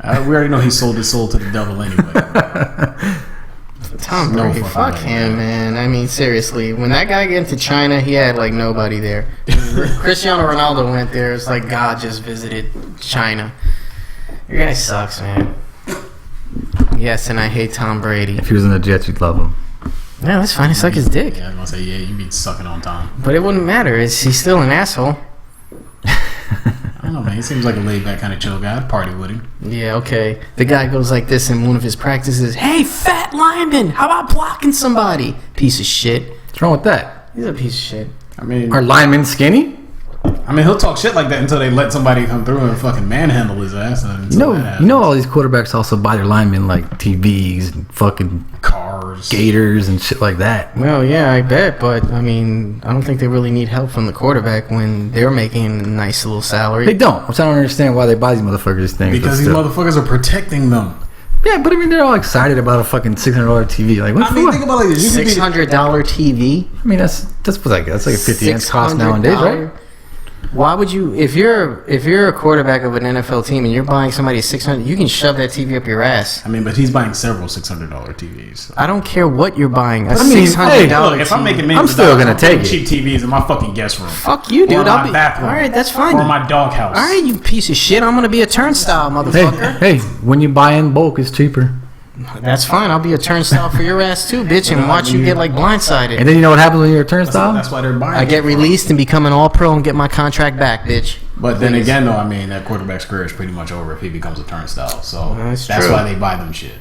already know he sold his soul to the devil anyway. Tom Brady, fuck him, man. I mean, seriously, when that guy get into China, he had like nobody there. Cristiano Ronaldo went there. It's like God just visited China. Your guy sucks, man. Yes, and I hate Tom Brady. If he was in the Jets, you'd love him. Yeah, that's fine. He suck his dick. Yeah, I was gonna say, yeah, you'd be sucking on Tom. But it wouldn't matter. He's still an asshole. I don't know, man. He seems like a laid-back kind of chill guy. I'd party with him. Yeah, okay. The guy goes like this in one of his practices. Hey, fat lineman, how about blocking somebody? Piece of shit. What's wrong with that? He's a piece of shit. I mean, Are linemen skinny? he'll talk shit like that until they let somebody come through and fucking manhandle his ass. You know, all these quarterbacks also buy their linemen like TVs and fucking cars, gators and shit like that. Well, yeah, I bet, but I mean, I don't think they really need help from the quarterback when they're making a nice little salary. They don't. Which I don't understand why they buy these motherfuckers things. Because these motherfuckers are protecting them. Yeah, but I mean, they're all excited about a fucking $600 TV. Like, what the fuck? Think about it like this. $600 TV. I mean, that's like a 50 cents cost nowadays, right? Why would you, if you're a quarterback of an NFL team and you're buying somebody a $600, you can shove that TV up your ass. I mean, but he's buying several $600 TVs. I don't care what you're buying. A $600 $600 if I'm making I'm still gonna take cheap TVs in my fucking guest room. Fuck you, dude. Or my bathroom. All right, that's fine. Or my doghouse. All right, you piece of shit. I'm gonna be a turnstile, motherfucker. Hey, when you buy in bulk, it's cheaper. That's fine. I'll be a turnstile for your ass too, bitch, and watch you get like blindsided. And then you know what happens when you're a turnstile? That's why they're buying. I get released and become an all-pro and get my contract back, bitch. But then again, though, I mean, that quarterback's career is pretty much over if he becomes a turnstile. So That's that's true. why they buy them shit.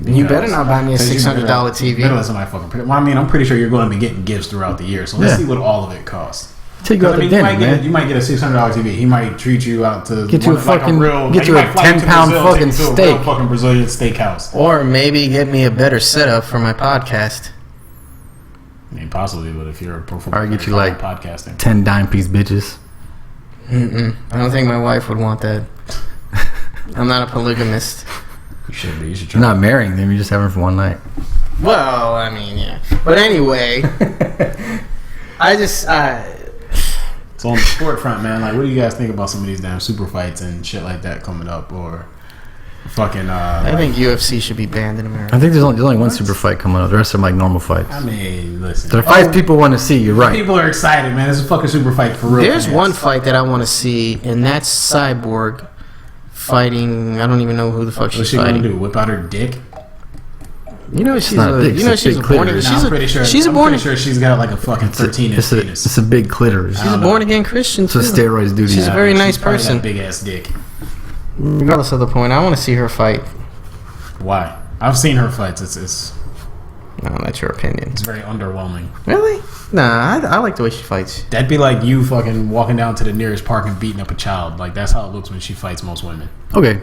You better not buy me a $600 TV. Better let somebody fucking. Well, I mean, I'm pretty sure you're going to be getting gifts throughout the year. So let's see what all of it costs. Take you out to dinner, man. You might get a $600 TV. He might treat you out to get you a fucking get you a 10-pound fucking steak, fucking Brazilian steakhouse, or maybe get me a better setup for my podcast. I mean, possibly, but if you're a pro football, or get you like podcasting 10 dime-piece bitches. I don't think my wife would want that. I'm not a polygamist. You should be. You should try. You're not marrying them. You're just having them for one night. Well, I mean, yeah. But anyway, So on the sport front, man, like, what do you guys think about some of these damn super fights and shit like that coming up, or fucking? I think UFC should be banned in America. I think there's only one super fight coming up. The rest are like normal fights. I mean, listen, they're fights people want to see. You're right. People are excited, man. It's a fucking super fight for real. There's one fight that I want to see, and that's Cyborg fighting. I don't even know who the fuck she's fighting. What's she gonna do? Whip out her dick? You know she's a born again. I'm pretty sure she's got like a fucking 13-inch penis. It's a big clitoris. She's a born again Christian. So steroids do. She's a very nice person. Big ass dick. Regardless of the point, I want to see her fight. Why? I've seen her fights. It's no, that's your opinion. It's very underwhelming. Really? Nah, I like the way she fights. That'd be like you fucking walking down to the nearest park and beating up a child. Like, that's how it looks when she fights most women. Okay.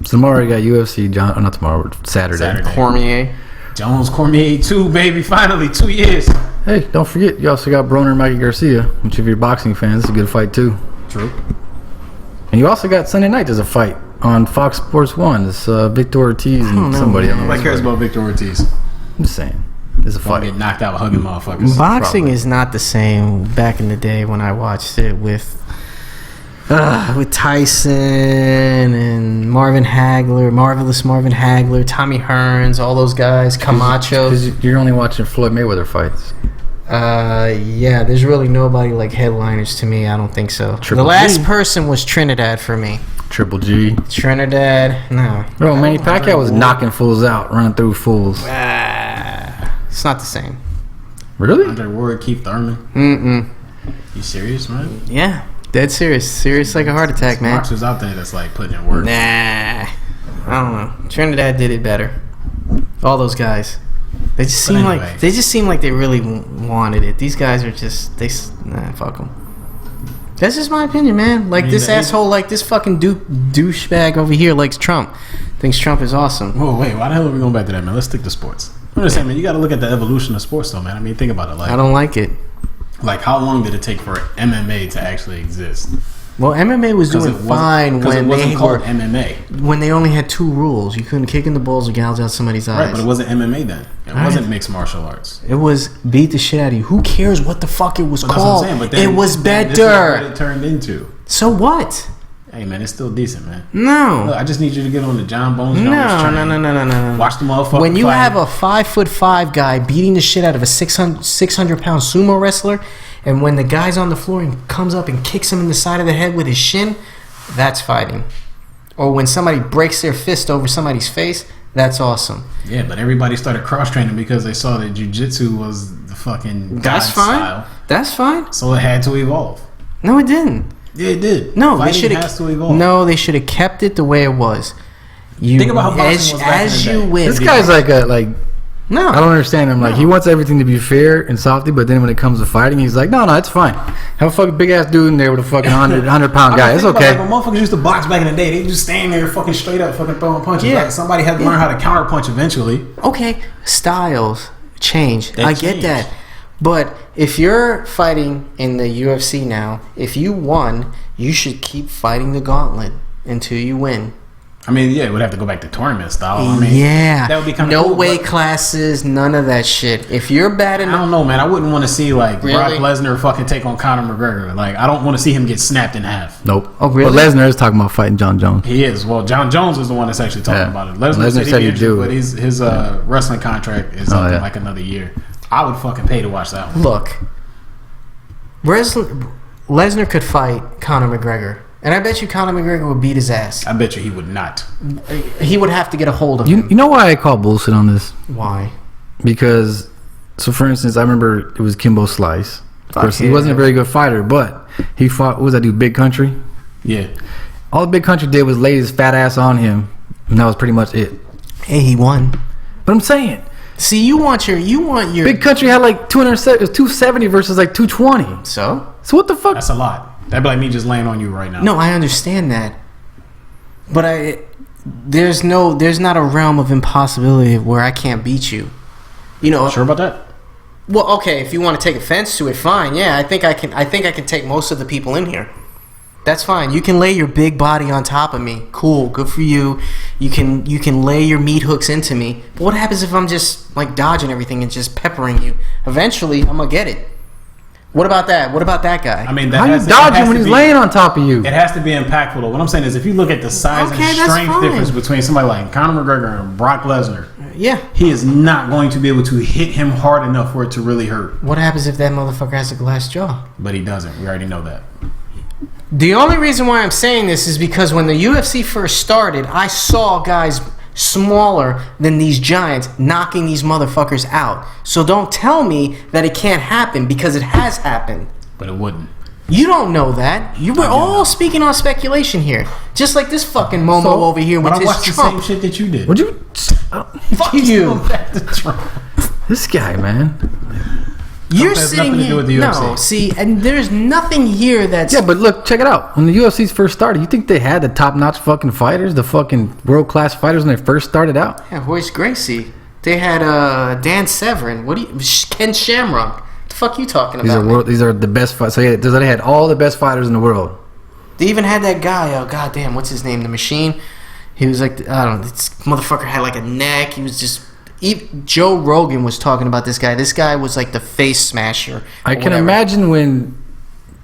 So tomorrow you got UFC, not tomorrow, Saturday. Cormier. Cormier 2, baby. Finally, 2 years. Hey, don't forget, you also got Broner and Mikey Garcia, which if you're boxing fans, it's a good fight too. True. And you also got Sunday night, there's a fight on Fox Sports 1. It's Victor Ortiz and somebody. Nobody cares about Victor Ortiz. I'm just saying. There's a fight. Get knocked out hugging motherfuckers. Boxing is not the same back in the day when I watched it with Tyson and Marvin Hagler, Marvelous Marvin Hagler, Tommy Hearns, all those guys, Camacho. You're only watching Floyd Mayweather fights. Yeah, there's really nobody like headliners to me. I don't think so. The last person was Trinidad for me. Triple G. Trinidad, no. Bro, Manny Pacquiao was knocking fools out, running through fools. It's not the same. Really? Andre Ward, Keith Thurman. You serious, man? Yeah. Dead serious. Serious like a heart attack, man. Boxers out there that's like putting in work. Nah. I don't know. Trinidad did it better. All those guys. They just seem like they really wanted it. These guys are just fuck them. That's just my opinion, man. Like, this asshole, like this fucking douchebag over here likes Trump. Thinks Trump is awesome. Whoa, wait, why the hell are we going back to that, man? Let's stick to sports. I'm just saying, man, you got to look at the evolution of sports, though, man. I mean, think about it. Like, I don't like it. Like, how long did it take for MMA to actually exist? Well, MMA was doing fine when they called MMA. When they only had 2 rules. You couldn't kick in the balls or gouge out somebody's eyes. Right, but it wasn't MMA then. It wasn't mixed martial arts. It was beat the shit out of you. Who cares what the fuck it was called? That's what I'm saying, but then, it was better. This is what it turned into. So what? Hey man, it's still decent, man. No. Look, I just need you to get on the John Bones Jones train. No. Watch the motherfucker. When you fight. have a 5'5" guy beating the shit out of a 600 pound sumo wrestler, and when the guy's on the floor and comes up and kicks him in the side of the head with his shin, that's fighting. Or when somebody breaks their fist over somebody's face, that's awesome. Yeah, but everybody started cross training because they saw that jiu-jitsu was the fucking That's God fine. style. That's fine. So it had to evolve. No, it didn't. Yeah, it did. No, Fighting they should has to evolve. No, they should have kept it the way it was. You, Think about how boxing was back as in the you day. win. This guy's like no. I don't understand him. Like, he wants everything to be fair and softy, but then when it comes to fighting, he's like, no, it's fine. Have a fucking big ass dude in there with a fucking 100 pound guy. It's okay. Like, when motherfuckers used to box back in the day, they just stand there fucking straight up, fucking throwing punches. Yeah. Like, somebody had to learn how to counter punch eventually. Okay, styles change. They I get change. that. But if you're fighting in the UFC now, if you won, you should keep fighting the gauntlet until you win. I mean, yeah, it would have to go back to tournament style. I mean, yeah. that would be kind of no cool, weight but classes, none of that shit. If you're bad I enough, don't know, man. I wouldn't want to see like Really? Brock Lesnar fucking take on Conor McGregor. Like, I don't want to see him get snapped in half. Nope. Oh, really? But Lesnar is talking about fighting John Jones. He is. Well, John Jones is the one that's actually talking Yeah. about it. Lesnar Lesnar said he'd he'd do but it. his wrestling contract is up in yeah. like another year. I would fucking pay to watch that one. look, Lesnar could fight Conor McGregor. And I bet you Conor McGregor would beat his ass. I bet you he would not. He would have to get a hold of You him. know why I call bullshit on this? Why? Because, so for instance, I remember it was Kimbo Slice. Of course, he yeah. wasn't a very good fighter, but he fought, what was that dude, Big Country? Yeah. All Big Country did was lay his fat ass on him, and that was pretty much it. Hey, he won. But I'm saying, See, you want your Big Country had like 270 versus like 220. So what the fuck? That's a lot. That'd be like me just laying on you right now. no, I understand that, but there's not a realm of impossibility where I can't beat you. You know. Sure about that? Well, okay, if you want to take offense to it, fine. Yeah, I think I can take most of the people in here. That's fine. You can lay your big body on top of me. Cool, good for you. You can lay your meat hooks into me. But what happens if I'm just like dodging everything and just peppering you? Eventually, I'm gonna get it. What about that? What about that guy? I mean, How you dodging when he's laying on top of you? It has to be impactful. Though. What I'm saying is, if you look at the size Okay, and that's strength fine. difference between somebody like Conor McGregor and Brock Lesnar, Yeah. he is not going to be able to hit him hard enough for it to really hurt. What happens if that motherfucker has a glass jaw? But he doesn't. We already know that. The only reason why I'm saying this is because when the UFC first started, I saw guys smaller than these giants knocking these motherfuckers out. So don't tell me that it can't happen, because it has happened. But it wouldn't. You don't know that. You were all speaking on speculation here. Just like this fucking Momo over here with But I his watched the Trump. same shit that you did. Would you? Fuck you. Go back to Trump. This guy, man. You're has sitting nothing to do here. with the UFC. No, see, and there's nothing here that's. Yeah, but look, check it out. When the UFC's first started, you think they had the top-notch fucking fighters, the fucking world-class fighters when they first started out? Yeah, Royce Gracie. They had Dan Severn. Ken Shamrock. What the fuck you talking about? These are the best fighters. So yeah, they had all the best fighters in the world. They even had that guy. Oh goddamn, what's his name? The Machine. He was like, I don't know. This motherfucker had like a neck. He was just. Joe Rogan was talking about this guy. This guy was like the face smasher. I can imagine when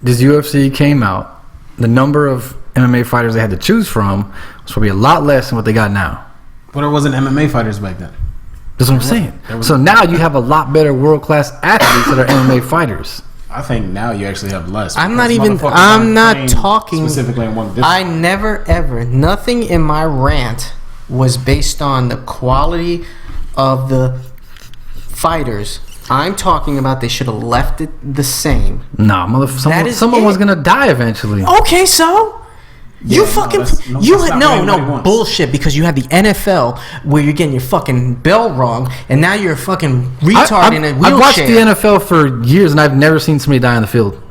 this UFC came out, the number of MMA fighters they had to choose from was probably a lot less than what they got now. But there wasn't MMA fighters back then. That's what I'm saying. So now you have a lot better world-class athletes that are MMA fighters. I think now you actually have less. I'm not because even. motherfuckers I'm aren't not trained talking. specifically in one discipline. I never ever. Nothing in my rant was based on the quality of the fighters. I'm talking about they should have left it the same. Nah, someone was gonna die eventually. Okay, so you Yeah, fucking that's not what anybody wants. bullshit, because you have the NFL where you're getting your fucking bell wrong, and now you're a fucking retard in a wheelchair. I've watched the NFL for years, and I've never seen somebody die on the field.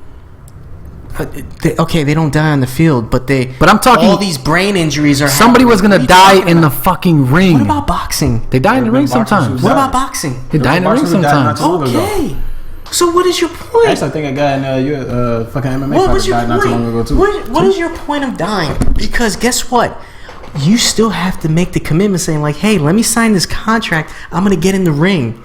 Okay, they don't die on the field, but I'm talking. all these brain injuries are. Somebody was What are gonna you die talking in the about? fucking ring. What about boxing? They die in the ring sometimes. What about boxing? They die in the ring boxers who died not sometimes. too long ago. Okay. So what is your point? Actually, I think a guy in fucking MMA What fighter was your died not too long ago point? too. What is your point of dying? Because guess what? You still have to make the commitment saying like, hey, let me sign this contract. I'm going to get in the ring.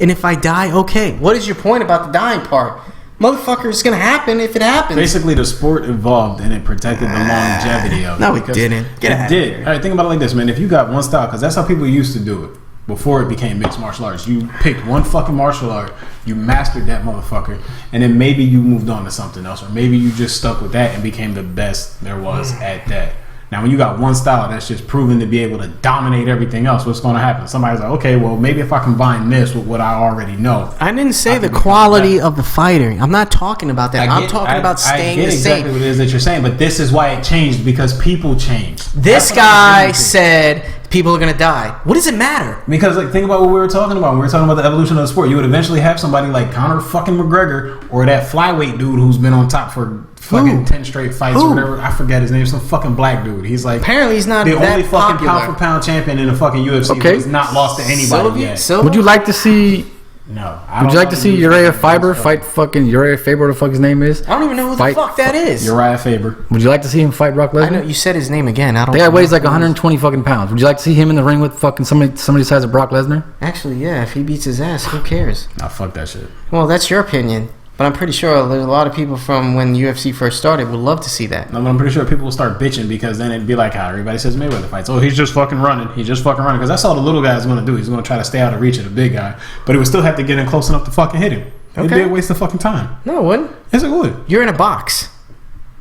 And if I die, okay. What is your point about the dying part? Motherfucker, it's gonna happen if it happens. Basically, the sport evolved and it protected the longevity of it. No, it didn't. It did. All right, think about it like this, man. If you got one style, because that's how people used to do it before it became mixed martial arts. You picked one fucking martial art, you mastered that motherfucker, and then maybe you moved on to something else, or maybe you just stuck with that and became the best there was at that. Now, when you got one style that's just proven to be able to dominate everything else, what's going to happen? Somebody's like, okay, well, maybe if I combine this with what I already know. I didn't say the quality of the fighting. I'm not talking about that. I'm talking about staying the same. I get exactly what it is that you're saying, but this is why it changed, because people changed. This guy said people are going to die. What does it matter? Because, like, think about what we were talking about. We were talking about the evolution of the sport. You would eventually have somebody like Conor fucking McGregor, or that flyweight dude who's been on top for fucking 10 straight fights or whatever. I forget his name. Some fucking black dude. He's like, apparently he's not the that only fucking popular. pound for pound champion in the fucking UFC. Okay. Who's not lost to anybody yet. Would you like to see? No. Would you like to see Uriah Faber fight fucking Uriah Faber? What the fuck his name is? I don't even know who the fuck that is. Uriah Faber. Would you like to see him fight Brock I know Lesnar? you said his name again. I don't. That guy weighs like 120 fucking pounds. Would you like to see him in the ring with fucking somebody the size of Brock Lesnar? Actually, yeah. If he beats his ass, who cares? Nah, fuck that shit. Well, that's your opinion. But I'm pretty sure there's a lot of people from when UFC first started would love to see that. No, but I'm pretty sure people will start bitching, because then it'd be like how everybody says Mayweather fights. Oh, he's just fucking running. He's just fucking running. Because that's all the little guy's going to do. He's going to try to stay out of reach of the big guy. But he would still have to get in close enough to fucking hit him. It'd be a waste of fucking time. No, it wouldn't. Yes, it would. You're in a box.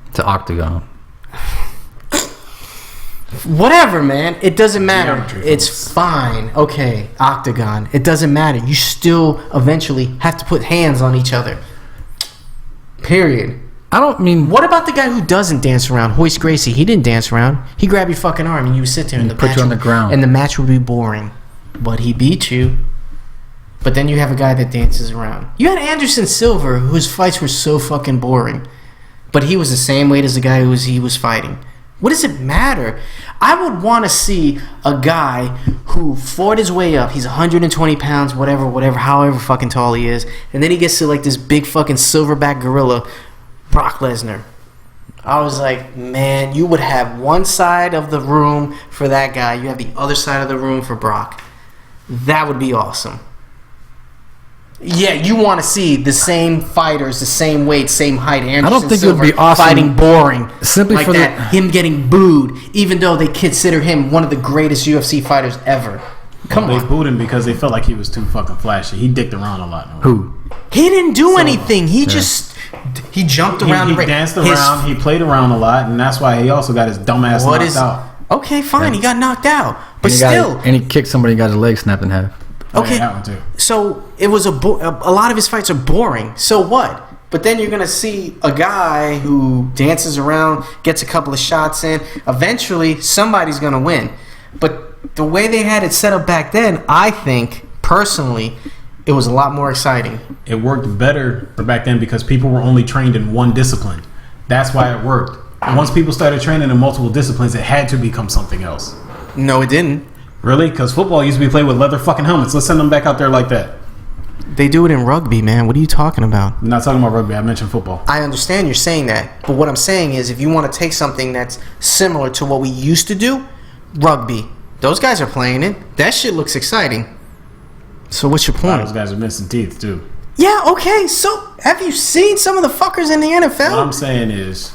It's an octagon. Whatever, man. It doesn't matter. Geometry, It's folks. fine. Okay, octagon. It doesn't matter. You still eventually have to put hands on each other. Period. I don't mean. What about the guy who doesn't dance around? Hoist Gracie. He didn't dance around. He grabbed your fucking arm and you would sit there and the put match you on the would- ground. and the match would be boring. But he beat you. But then you have a guy that dances around. You had Anderson Silva, whose fights were so fucking boring. But he was the same weight as the guy he was fighting. What does it matter? I would want to see a guy who fought his way up. He's 120 pounds, whatever, however fucking tall he is. And then he gets to like this big fucking silverback gorilla, Brock Lesnar. I was like, man, you would have one side of the room for that guy. You have the other side of the room for Brock. That would be awesome. Yeah, you want to see the same fighters, the same weight, same height. Anderson I don't think Silva it would be awesome fighting boring, simply like for that. Him getting booed, even though they consider him one of the greatest UFC fighters ever. Come They on, booed him because they felt like he was too fucking flashy. He dicked around a lot. Who? he didn't do anything. He just jumped around. He the ring. danced His- around. He played around a lot, and that's why he also got his dumb ass What knocked is? out. Okay, fine. He got knocked out, but And still. and he kicked somebody and got his leg snapped in half. Okay, that one too. so it was a lot of his fights are boring. So what? But then you're gonna see a guy who dances around, gets a couple of shots in. Eventually, somebody's gonna win. But the way they had it set up back then, I think personally, it was a lot more exciting. It worked better for back then because people were only trained in one discipline. That's why it worked. And once people started training in multiple disciplines, it had to become something else. No, it didn't. Really? Because football used to be played with leather fucking helmets. Let's send them back out there like that. They do it in rugby, man. What are you talking about? I'm not talking about rugby. I mentioned football. I understand you're saying that, but what I'm saying is if you want to take something that's similar to what we used to do, rugby. Those guys are playing it. That shit looks exciting. So what's your A lot of point? those guys are missing teeth too. Yeah, okay. So have you seen some of the fuckers in the What I'm NFL? saying is,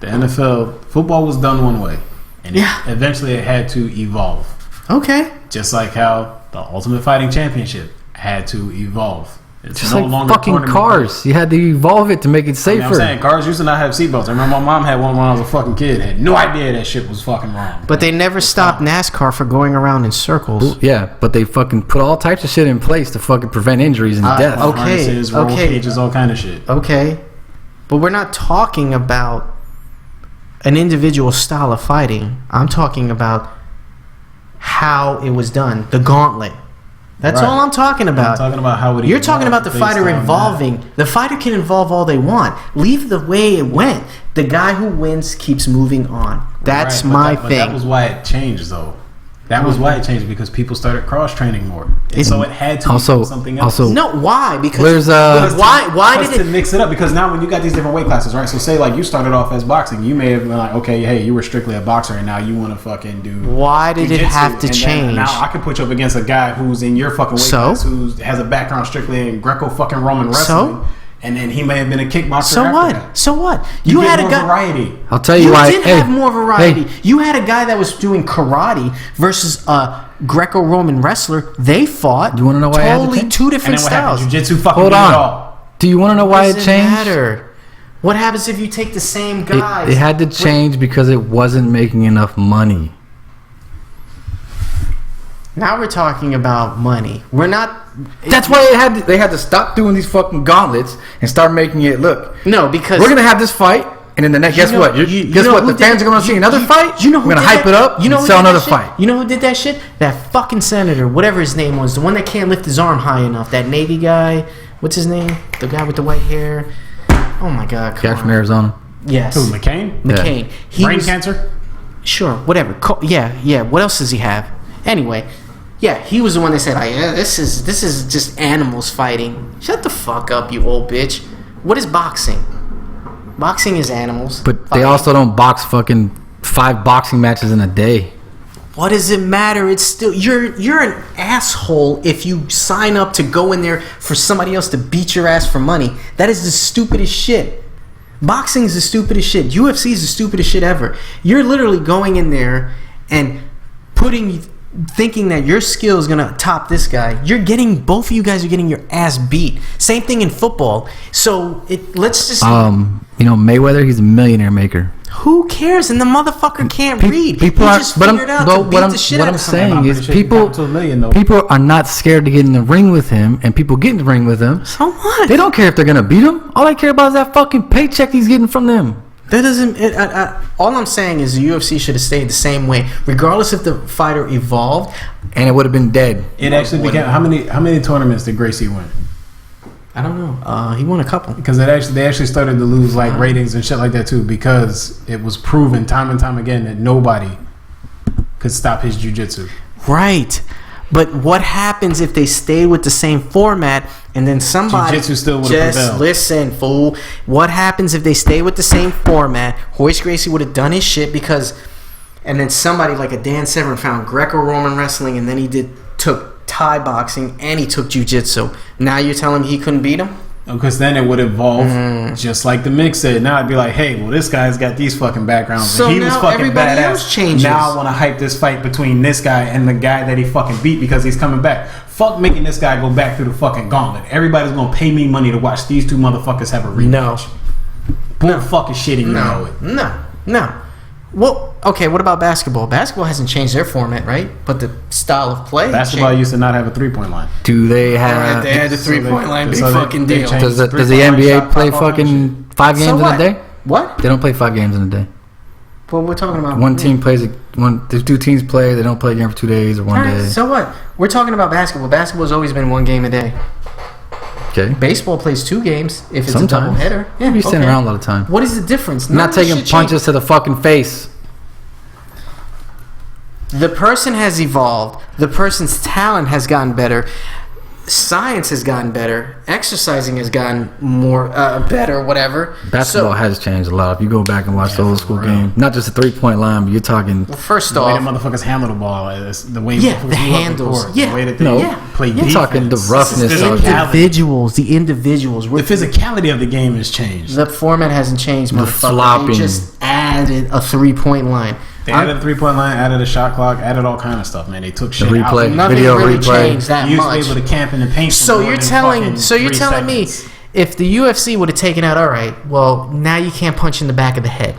the NFL football was done one way, and Yeah. eventually it had to evolve. Okay. Just like how the Ultimate Fighting Championship had to evolve. It's Just no like longer fucking tournament cars. You had to evolve it to make it I mean, safer. I'm saying cars used to not have seatbelts. I remember my mom had one when I was a fucking kid. Had no idea that shit was fucking wrong. But they never stopped NASCAR for going around in circles. Yeah, but they fucking put all types of shit in place to fucking prevent injuries and death. okay, Harnesses, roll okay. cages, all kind of shit. Okay. But we're not talking about an individual style of fighting. I'm talking about how it was done. The Gauntlet. That's Right. all I'm talking about. I'm talking about how it You're talking about the evolved fighter based on involving. The fighter can involve all they want. Leave the way it went. The guy who wins keeps moving on. That's Right, my but thing. that was why it changed, though. That was why it changed, because people started cross training more, and so it had to Also- become something else. also- no, why? Because There's, why Plus did to it? mix it up? Because now when you got these different weight classes, right? So say like you started off as boxing, you may have been like, okay, hey, you were strictly a boxer, and now you want to fucking do. Why did it jiu-jitsu, have to and then change? Now I can put you up against a guy who's in your fucking weight So? class, who has a background strictly in Greco fucking Roman wrestling. and then he may have been a kickboxer. So after what? that. So what? You had get a more guy. variety. I'll tell you why. You did have more variety. Hey. You had a guy that was doing karate versus a Greco-Roman wrestler. They fought. You wanna know why it had to totally change? two And different then what happened? styles. Jiu-jitsu fucking Hold did it on. all. Do you want to know why it Doesn't changed? matter. What happens if you take the same guys? It had to change because it wasn't making enough money. Now we're talking about money. We're not. That's why they had to stop doing these fucking gauntlets and start making it look. No, because We're gonna have this fight, and then the next. Guess what? Guess know what? who The did fans it? are gonna see another fight. You know who we're gonna did hype that? it up. You know and who sell did that another shit? fight. You know who did that shit? That fucking senator, whatever his name was, the one that can't lift his arm high enough. That Navy guy. What's his name? The guy with the white hair. Oh my God! Guy from Arizona. Yes. Who, McCain? McCain. He Brain was, cancer? Sure, whatever. Yeah. What else does he have? Anyway, yeah, he was the one that said, yeah, this is just animals fighting." Shut the fuck up, you old bitch. What is boxing? Boxing is animals. But they fighting. also don't box fucking 5 boxing matches in a day. What does it matter? It's still you're an asshole if you sign up to go in there for somebody else to beat your ass for money. That is the stupidest shit. Boxing is the stupidest shit. UFC is the stupidest shit ever. You're literally going in there and thinking that your skill is gonna top this guy. Both of you guys are getting your ass beat. Same thing in football. So let's just Mayweather, he's a millionaire maker. who cares? And the motherfucker can't read. People he are, just but figured out but to what beat I'm, the shit what out I'm of somebody. saying is Shit can people count to a million, though. people are not scared to get in the ring with him, and people get in the ring with him. So what? They don't care if they're gonna beat him. All they care about is that fucking paycheck he's getting from them. That doesn't. All I'm saying is the UFC should have stayed the same way, regardless if the fighter evolved. And it would have been dead. It actually became how many tournaments did Gracie win? I don't know. He won a couple. Because they actually started to lose like ratings and shit like that too, because it was proven time and time again that nobody could stop his jiu-jitsu. Right. But what happens if they stayed with the same format and then somebody Jiu-jitsu still would've just prevailed. listen, fool? What happens if they stay with the same format? Hoist Gracie would have done his shit and then somebody like a Dan Severn found Greco-Roman wrestling, and then he took Thai boxing and he took jiu-jitsu. Now you're telling me he couldn't beat him? Because then it would evolve just like the mix said. Now it'd be like, hey, well, this guy's got these fucking backgrounds. So and he was now fucking everybody badass. else changes. Now I want to hype this fight between this guy and the guy that he fucking beat because he's coming back. Fuck making this guy go back through the fucking gauntlet. Everybody's gonna pay me money to watch these two motherfuckers have a rematch. Bull fucking shit, and you know it. No. Well, okay, what about basketball? Basketball hasn't changed their format, right? But the style of play Basketball changed. used to not have a 3-point line. Do they have? They had the 3-point line, big so they- fucking they deal. changed Does the 3-point line NBA shot play clock, all that fucking 5 games So in what? a day? What? They don't play 5 games in a day. Well, we're talking about One team plays the 2 teams play. They don't play a game for 2 days or one Alright, day. so what? We're talking about basketball. Basketball's always been 1 game a day. Okay. Baseball plays 2 games if it's Sometimes. a double header. Yeah, You stand okay. around a lot of time. What is the difference? Not taking punches to the fucking face. The person has evolved. The person's talent has gotten better. Science has gotten better. Exercising has gotten more better. Whatever. Basketball has changed a lot. If you go back and watch the old school game, not just a 3-point line, but you're talking. Well, first The way off, the motherfuckers handle the ball, the way Yeah, motherfuckers the move up handles. court, Yeah. the way that they No. play You're defense. talking the roughness This is of it. physicality. the individuals. The physicality of the game has changed. The format hasn't changed, The motherfucker. flopping. They just added a 3-point line. They added a 3-point line, added a shot clock, added all kind of stuff, man. They took shit replay. out. Nothing Video really replay. changed that You used to much. be able to camp in the paint. for So more you're than telling fucking so you're 3 telling me seconds. if the UFC would have taken out, all right, well, now you can't punch in the back of the head.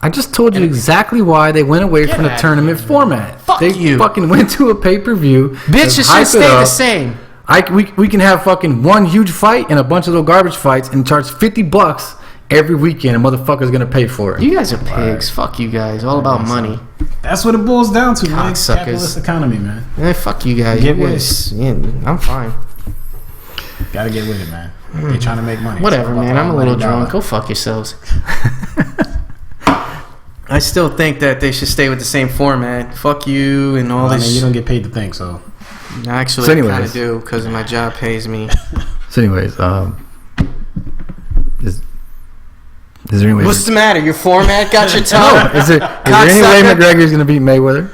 I just told you exactly why they went away from the outta tournament here, format. Fuck they you. fucking went to a pay-per-view. Bitch, it should stay the same. We can have fucking one huge fight and a bunch of little garbage fights and charge $50 every weekend. And motherfucker's gonna pay for it. You guys are pigs. Fuck you guys. All about money. That's what it boils down to, man. Cocksuckers. Capitalist economy, man. Fuck you guys. Get You with guys- yeah, I'm fine. Gotta get with it, man. They trying to make money. Whatever, It's all man. I'm a about little money, drunk. dollar. Go fuck yourselves. I still think that they should stay with the same format. Fuck you and all Well, I this. mean, you don't get paid to think, so. Actually, So I kind anyways. of do because my job pays me. So, anyways, is there any way? What's the matter? Your format got your No, tongue? is there any way Cocksucker. McGregor's gonna beat Mayweather?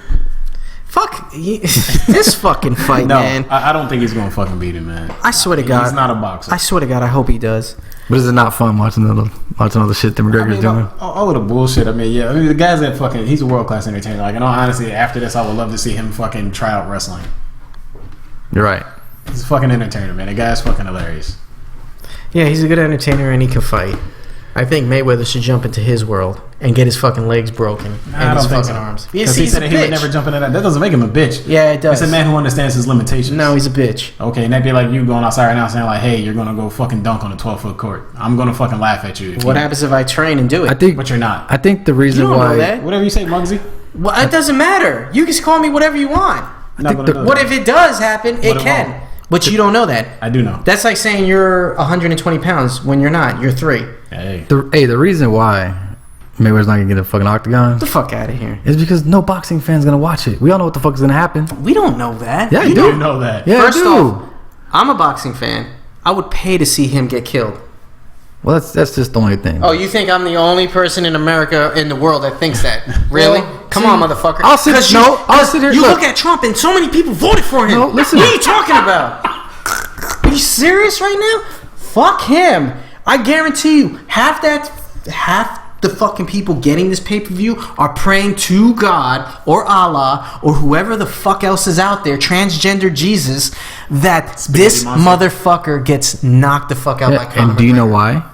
Fuck this fucking fight, No, man. I don't think he's gonna fucking beat him, man. I swear to God, he's not a boxer. I swear to God, I hope he does. But is it not fun watching all the shit that McGregor's doing? All of the bullshit. I mean, the guy's that fucking. He's a world class entertainer. Like, in all honesty, after this, I would love to see him fucking try out wrestling. You're right. He's a fucking entertainer, man. The guy's fucking hilarious. Yeah, he's a good entertainer and he can fight. I think Mayweather should jump into his world and get his fucking legs broken and his fucking arms. Yes, he said that he would never jump into that. That doesn't make him a bitch. Yeah, it does. It's a man who understands his limitations. No, he's a bitch. Okay, and that'd be like you going outside right now saying like, "Hey, you're gonna go fucking dunk on a 12-foot court." I'm gonna fucking laugh at you. What happens if I train and do it? But you're not. I think the reason You don't why know that. Whatever you say, Muggsy. Well, it doesn't matter. You can call me whatever you want. What if it does happen? It can. But you don't know that. I do know. That's like saying you're 120 pounds when you're not. You're 3. Hey. the reason why Mayweather's not gonna get a fucking octagon. Get the fuck out of here. It's because no boxing fan's gonna watch it. We all know what the fuck is gonna happen. We don't know that. Yeah, You do. do know that. Yeah, First I do. off, I'm a boxing fan. I would pay to see him get killed. Well, that's just the only thing. Oh, you think I'm the only person in America, in the world, that thinks that? Really? Well, Come see, on, motherfucker. I'll sit here. You look at Trump and so many people voted for him. No, listen. What are you talking about? Are you serious right now? Fuck him. I guarantee you, half the fucking people getting this pay-per-view are praying to God or Allah or whoever the fuck else is out there, transgender Jesus, that this motherfucker gets knocked the fuck out by Conor And do you know McGregor. why?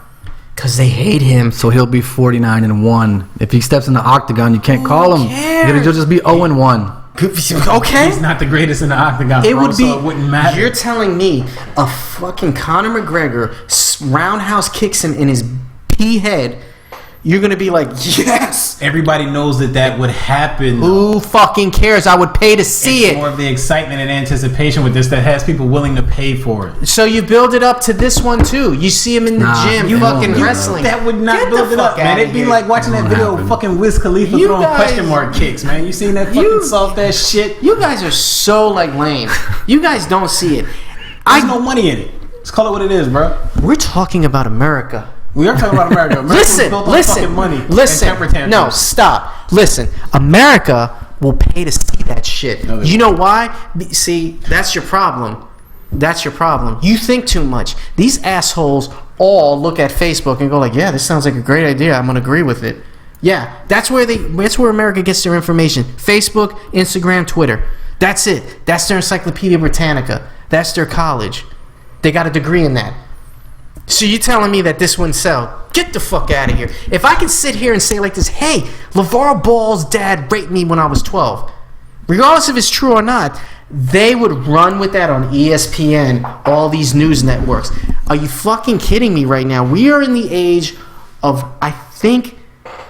Because they hate him. So he'll be 49-1. If he steps in the octagon, you can't call him. cares? He'll just be 0-1. Okay. He's not the greatest in the octagon. It bro, would be. So it wouldn't matter. You're telling me a fucking Conor McGregor roundhouse kicks him in his pea head. You're gonna be like, yes. Everybody knows that would happen. Who fucking cares? I would pay to see It's it. more of the excitement and anticipation with this that has people willing to pay for it. So you build it up to this one too. You see him in the gym, you fucking won't. wrestling. That would not Get the build it fuck up, man. outta It'd be here. like watching that video of fucking Wiz Khalifa You throwing guys- question mark kicks, man. You seen that fucking soft ass shit? You guys are so like lame. You guys don't see it. There's no money in it. Let's call it what it is, bro. We're talking about America. We are talking about America. America was built on fucking money and temper tantrums. No, stop. Listen, America will pay to see that shit. No, they You know why? See, that's your problem. That's your problem. You think too much. These assholes all look at Facebook and go like, "Yeah, this sounds like a great idea. I'm gonna agree with it." Yeah, that's where America gets their information. Facebook, Instagram, Twitter. That's it. That's their Encyclopedia Britannica. That's their college. They got a degree in that. So you're telling me that this wouldn't sell? Get the fuck out of here. If I can sit here and say like this, hey, LeVar Ball's dad raped me when I was 12. Regardless if it's true or not, they would run with that on ESPN, all these news networks. Are you fucking kidding me right now? We are in the age of, I think,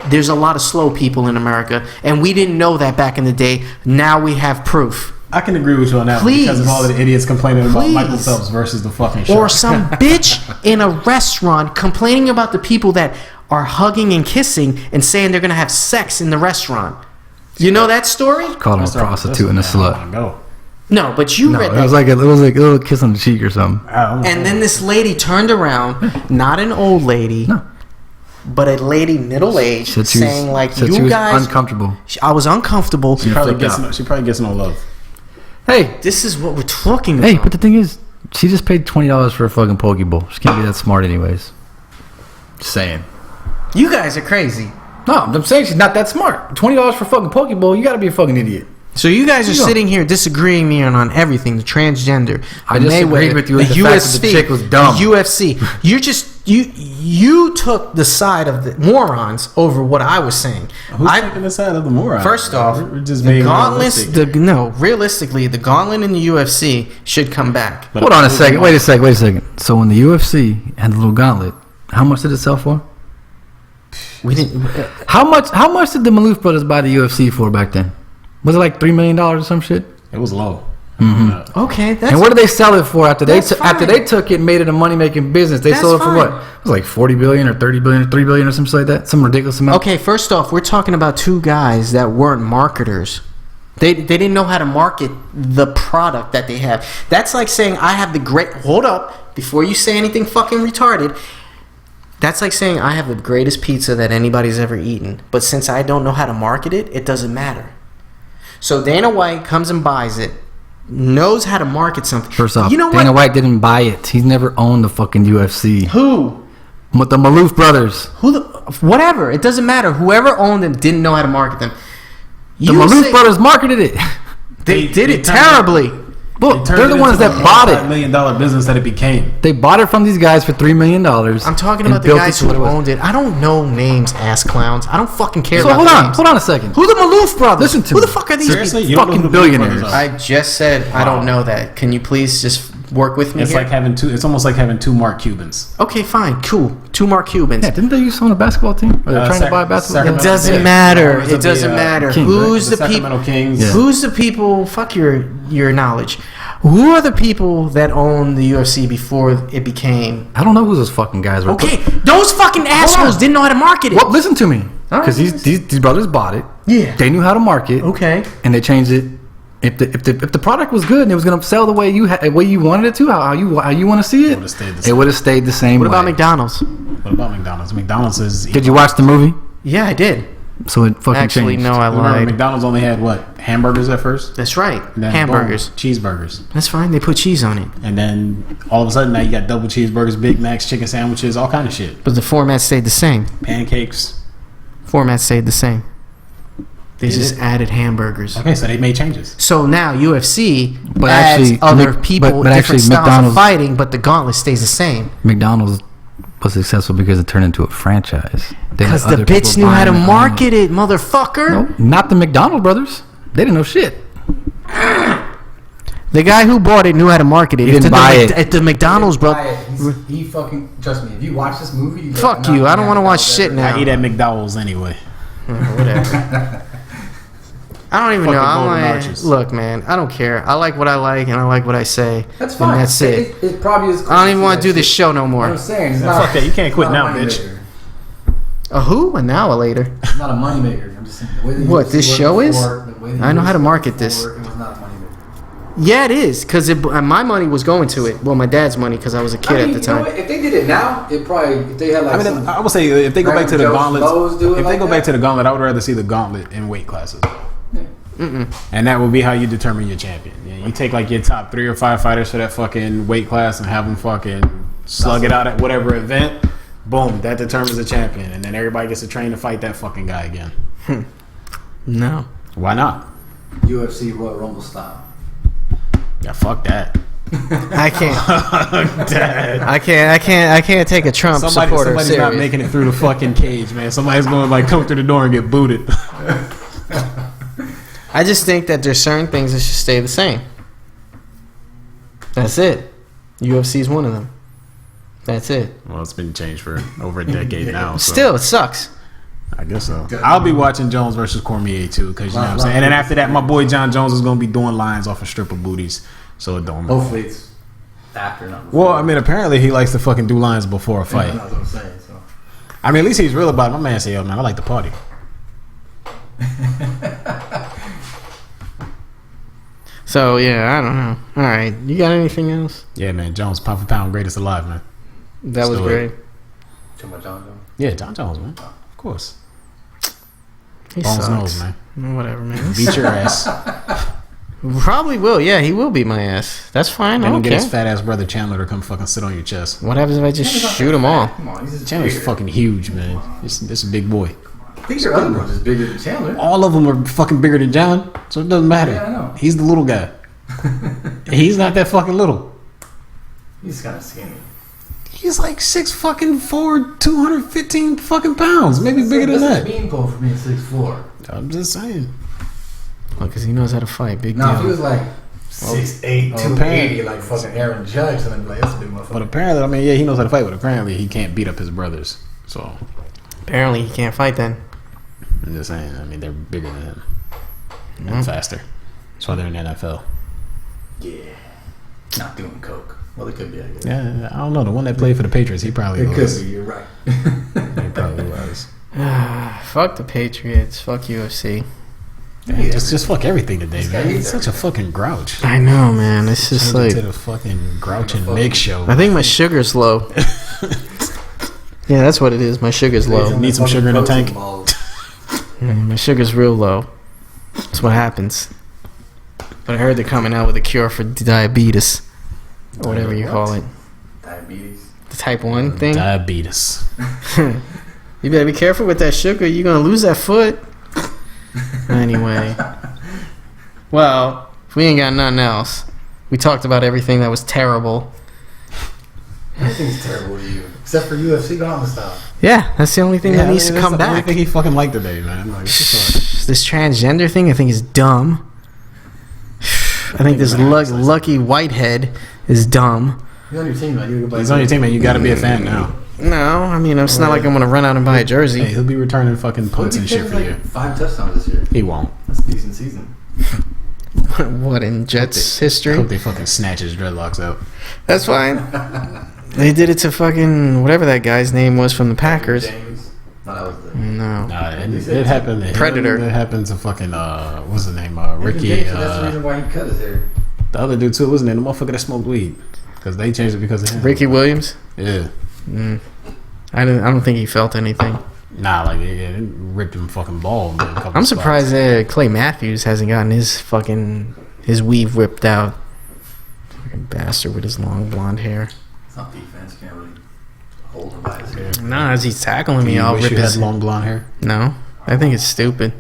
there's a lot of slow people in America, and we didn't know that back in the day. Now we have proof. I can agree with you on that one because of all of the idiots complaining about Michael Phelps versus the fucking shark. Or some bitch in a restaurant complaining about the people that are hugging and kissing and saying they're going to have sex in the restaurant. You know that story? Called him a prostitute and a slut. No, but you read It that. was like a little kiss on the cheek or something. And then this lady turned around, not an old lady, but a lady middle-aged, saying like, you guys... uncomfortable. I was uncomfortable. She probably gets no love. Hey, This is what we're talking about. hey, but the thing is, she just paid $20 for a fucking poke bowl. She can't be that smart anyways. Just saying. You guys are crazy. No, I'm saying she's not that smart. $20 for a fucking poke bowl, you gotta be a fucking idiot. So you guys are sitting here disagreeing me on everything, the transgender, I the disagreed Mayweather, with you the with the fact that the chick was dumb. the UFC. You're just you took the side of the morons over what I was saying. Who's taking the side of the morons? First off, we're just the being Gauntlet, realistic. realistically, the Gauntlet in the UFC should come back. Hold on a second. Wait a second. So when the UFC had the little gauntlet, how much did it sell for? We didn't. How much did the Maloof brothers buy the UFC for back then? Was it like $3 million or some shit? It was low. Okay, that's And what did they sell it for after That's after fine. they took it and made it a money making business? They That's sold it for what? fine. It was like 40 billion or 30 billion or 3 billion or something like that. Some ridiculous amount. okay. First off, we're talking about two guys that weren't marketers. They didn't know how to market the product that they have. That's like saying I have the great. Hold up, before you say anything fucking retarded. That's like saying I have the greatest pizza that anybody's ever eaten. But since I don't know how to market it, it doesn't matter. So Dana White comes and buys it, knows how to market something. First off, you know Dana what? White didn't buy it. He's never owned the fucking UFC. Who? With the Maloof brothers. Whatever. It doesn't matter. Whoever owned them didn't know how to market them. The Maloof brothers marketed it. They did it terribly. Look, they're the ones that bought it. $1 million business that it became. They bought it from these guys for $3 million. I'm talking about the guys who owned it. I don't know names, ass clowns. I don't fucking care about names. Hold on a second. Who the Maloof brothers? Listen to Who me. the fuck are these Seriously? people? You don't know Fucking who the Maloof billionaires. brothers are? I just said I don't know that. Can you please just work with me It's here? like having two. It's almost like having two Mark Cubans. Okay, fine, cool. 2 Mark Cubans. Yeah, didn't they used to own a basketball team? Or they're trying to buy a basketball team? It doesn't Yeah. matter. Owners It of the, doesn't matter. Kings, Who's the the people? Sacramento Kings. Yeah. Who's the people? Fuck your knowledge. Who are the people that owned the UFC before it became? I don't know who those fucking guys were. Okay, those fucking assholes didn't know how to market it. Well, listen to me. Because these brothers bought it. Yeah. They knew how to market. Okay. And they changed it. If the product was good and it was gonna sell the way you wanted it to, how you want to see it, it would have stayed the same. What about way. McDonald's? What about McDonald's? McDonald's is. Did you watch the movie? Yeah, I did. So it fucking Actually, changed. no, I Remember, lied. McDonald's only had what? Hamburgers at first. That's right. And then Hamburgers. boom, cheeseburgers, That's fine. They put cheese on it. and then all of a sudden now you got double cheeseburgers, Big Macs, chicken sandwiches, all kind of shit. But the format stayed the same. Pancakes. Format stayed the same. They Did just it? added hamburgers. Okay, so they made changes. So now UFC But adds actually, other Mc- people, but different actually styles of McDonald's- fighting, but the gauntlet stays the same. McDonald's was successful because it turned into a franchise. They let Because the other people bitch knew buy how to and own market it, motherfucker. No, not the McDonald brothers. They didn't know shit. The guy who bought it knew how to market it. He didn't buy it. At the McDonald's, bro. He fucking trust me. If you watch this movie, Fuck you. I don't want to watch shit now. I eat at McDonald's anyway. Whatever. I don't even Fucking know. I'm golden like, arches. look, man. I don't care. I like what I like, and I like what I say. That's fine. And that's it. It probably is. I don't even want to do this show no more. I'm saying, it's Fuck that. You can't quit now, bitch. A who? An hour later. It's not a moneymaker. I'm just saying. The way the What, UFC this worked show is? before, the way the I know how to UFC market worked this. before, It was not a moneymaker. Yeah, it is. Because my money was going to it. Well, my dad's money because I was a kid at the time. If they did it now, it probably if they had like. I mean, I would say if they go back to the Joe Gauntlet, Schmoes do it if they like go back that. to the Gauntlet, I would rather see the Gauntlet in weight classes. And that would be how you determine your champion. Yeah, you take like your top 3 or 5 fighters for that fucking weight class and have them fucking slug it out at whatever event. Boom, that determines the champion, and then everybody gets to train to fight that fucking guy again. No. Why not? UFC Royal Rumble style. Yeah, fuck that. I can't. I can't take a Trump supporter Somebody's serious. not making it through the fucking cage, man. Somebody's going to like come through the door and get booted. I just think that there's certain things that should stay the same. That's it. UFC is one of them. That's it. Well, it's been changed for over a decade now. So Still, it sucks. I guess so. I'll be watching Jones versus Cormier too, because you know what I'm saying. And then after that, my boy John Jones is going to be doing lines off of stripper booties, so it don't matter. Hopefully it's after, not before. Well, I mean, apparently he likes to fucking do lines before a fight. That's what I'm saying. So. I mean, at least he's real about it. My man say, "Yo, man, I like to party." So, yeah, I don't know. All right. You got anything else? Yeah, man. Jones, pound for pound, greatest alive, man. That was Still great. Too much on them. Yeah, John Jones, man. Of course. He Bones sucks. knows, man. Whatever, man. Beat your ass. Probably will. Yeah, he will beat my ass. That's fine. And I don't don't get care. his fat ass brother Chandler to come fucking sit on your chest. What happens if I just shoot them all? Come on, he's just Chandler's bigger. fucking huge, man. This is a big boy. I think your other brother's is bigger than Chandler. All of them are fucking bigger than John, so it doesn't matter. Yeah, I know. He's the little guy. He's not that fucking little. He's kind of skinny. He's like 6'4", 215 fucking pounds, maybe bigger than That's a that. beanpole for being 6'4". I'm just saying. Well, because he knows how to fight. Big Now, if he deal. was like 6'8", 280, apparently- like fucking Aaron Judge, then I'd be like, that's a big motherfucker. But apparently, I mean, yeah, he knows how to fight, but apparently he can't beat up his brothers. So Apparently, he can't fight then. I'm just saying. I mean, they're bigger than him and faster. That's why they're in the NFL. Yeah. Not doing coke. Well, it could be, I guess. Yeah, I don't know. The one that played for the Patriots, he probably It was. could be, you're right. He probably was. Fuck the Patriots. Fuck UFC. Yeah, just fuck everything today, guy man. hates He's such a fucking grouch. I know, man. It's just Turns like into the fucking Grouch and Nick show. I think my sugar's low. Yeah, that's what it is. My sugar's low. Need some sugar in the tank? My sugar's real low. That's what happens. But I heard they're coming out with a cure for diabetes. Or whatever you call it. Diabetes. The type 1 thing. Diabetes. You better be careful with that sugar. You're going to lose that foot. Anyway. Well, if we ain't got nothing else, we talked about everything that was terrible. Everything's terrible to you. Except for UFC Gauntlet stuff. Yeah, that's the only thing that needs to come back. I think he fucking liked today, man. Like, This transgender thing, I think, is dumb. I think this lucky whitehead is dumb. He's on your team, man. He's on your team, man. You got to be a fan now. No, I mean, it's not like I'm going to run out and buy a jersey. Hey, he'll be returning fucking punts and shit for you. 5 touchdowns this year. He won't. That's a decent season. What, in Jets history? I hope they fucking snatch his dreadlocks out. That's fine. They did it to fucking whatever that guy's name was from the Packers. James. No, that was the... No. Nah, it happened to Predator. him. It happened to fucking, what's his name? Ricky. James, that's the reason why he cut his hair. The other dude, too, wasn't it? The motherfucker that smoked weed. Because they changed it because of him. Ricky Williams? Yeah. I don't think he felt anything. Nah, like, it ripped him fucking bald. I'm surprised Clay Matthews hasn't gotten his weave whipped out. Fucking bastard with his long blonde hair. It's not defense. You can't really hold him by his hair. Nah, as he's tackling me, You I'll wish rip you his... had long blonde hair? No, I think it's stupid.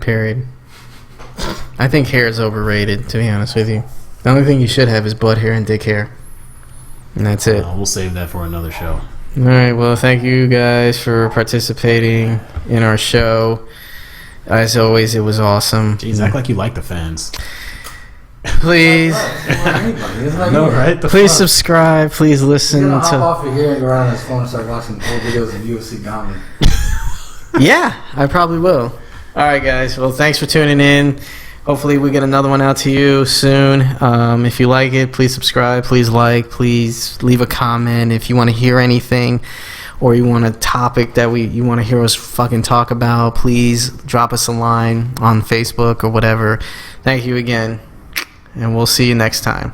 Period. I think hair is overrated, to be honest with you. The only thing you should have is butt hair and dick hair. And that's it. We'll save that for another show. All right, well, thank you guys for participating in our show. As always, it was awesome. Jeez, act like you like the fans. Please, No, right? please subscribe. Please listen He's gonna hop to... off your hair and go around his phone and start watching old videos of UFC Gauntlet. Yeah, I probably will. All right, guys. Well, thanks for tuning in. Hopefully we get another one out to you soon. If you like it, please subscribe, please like, please leave a comment if you want to hear anything or you want a topic that you want to hear us fucking talk about. Please drop us a line on Facebook or whatever. Thank you again, and we'll see you next time.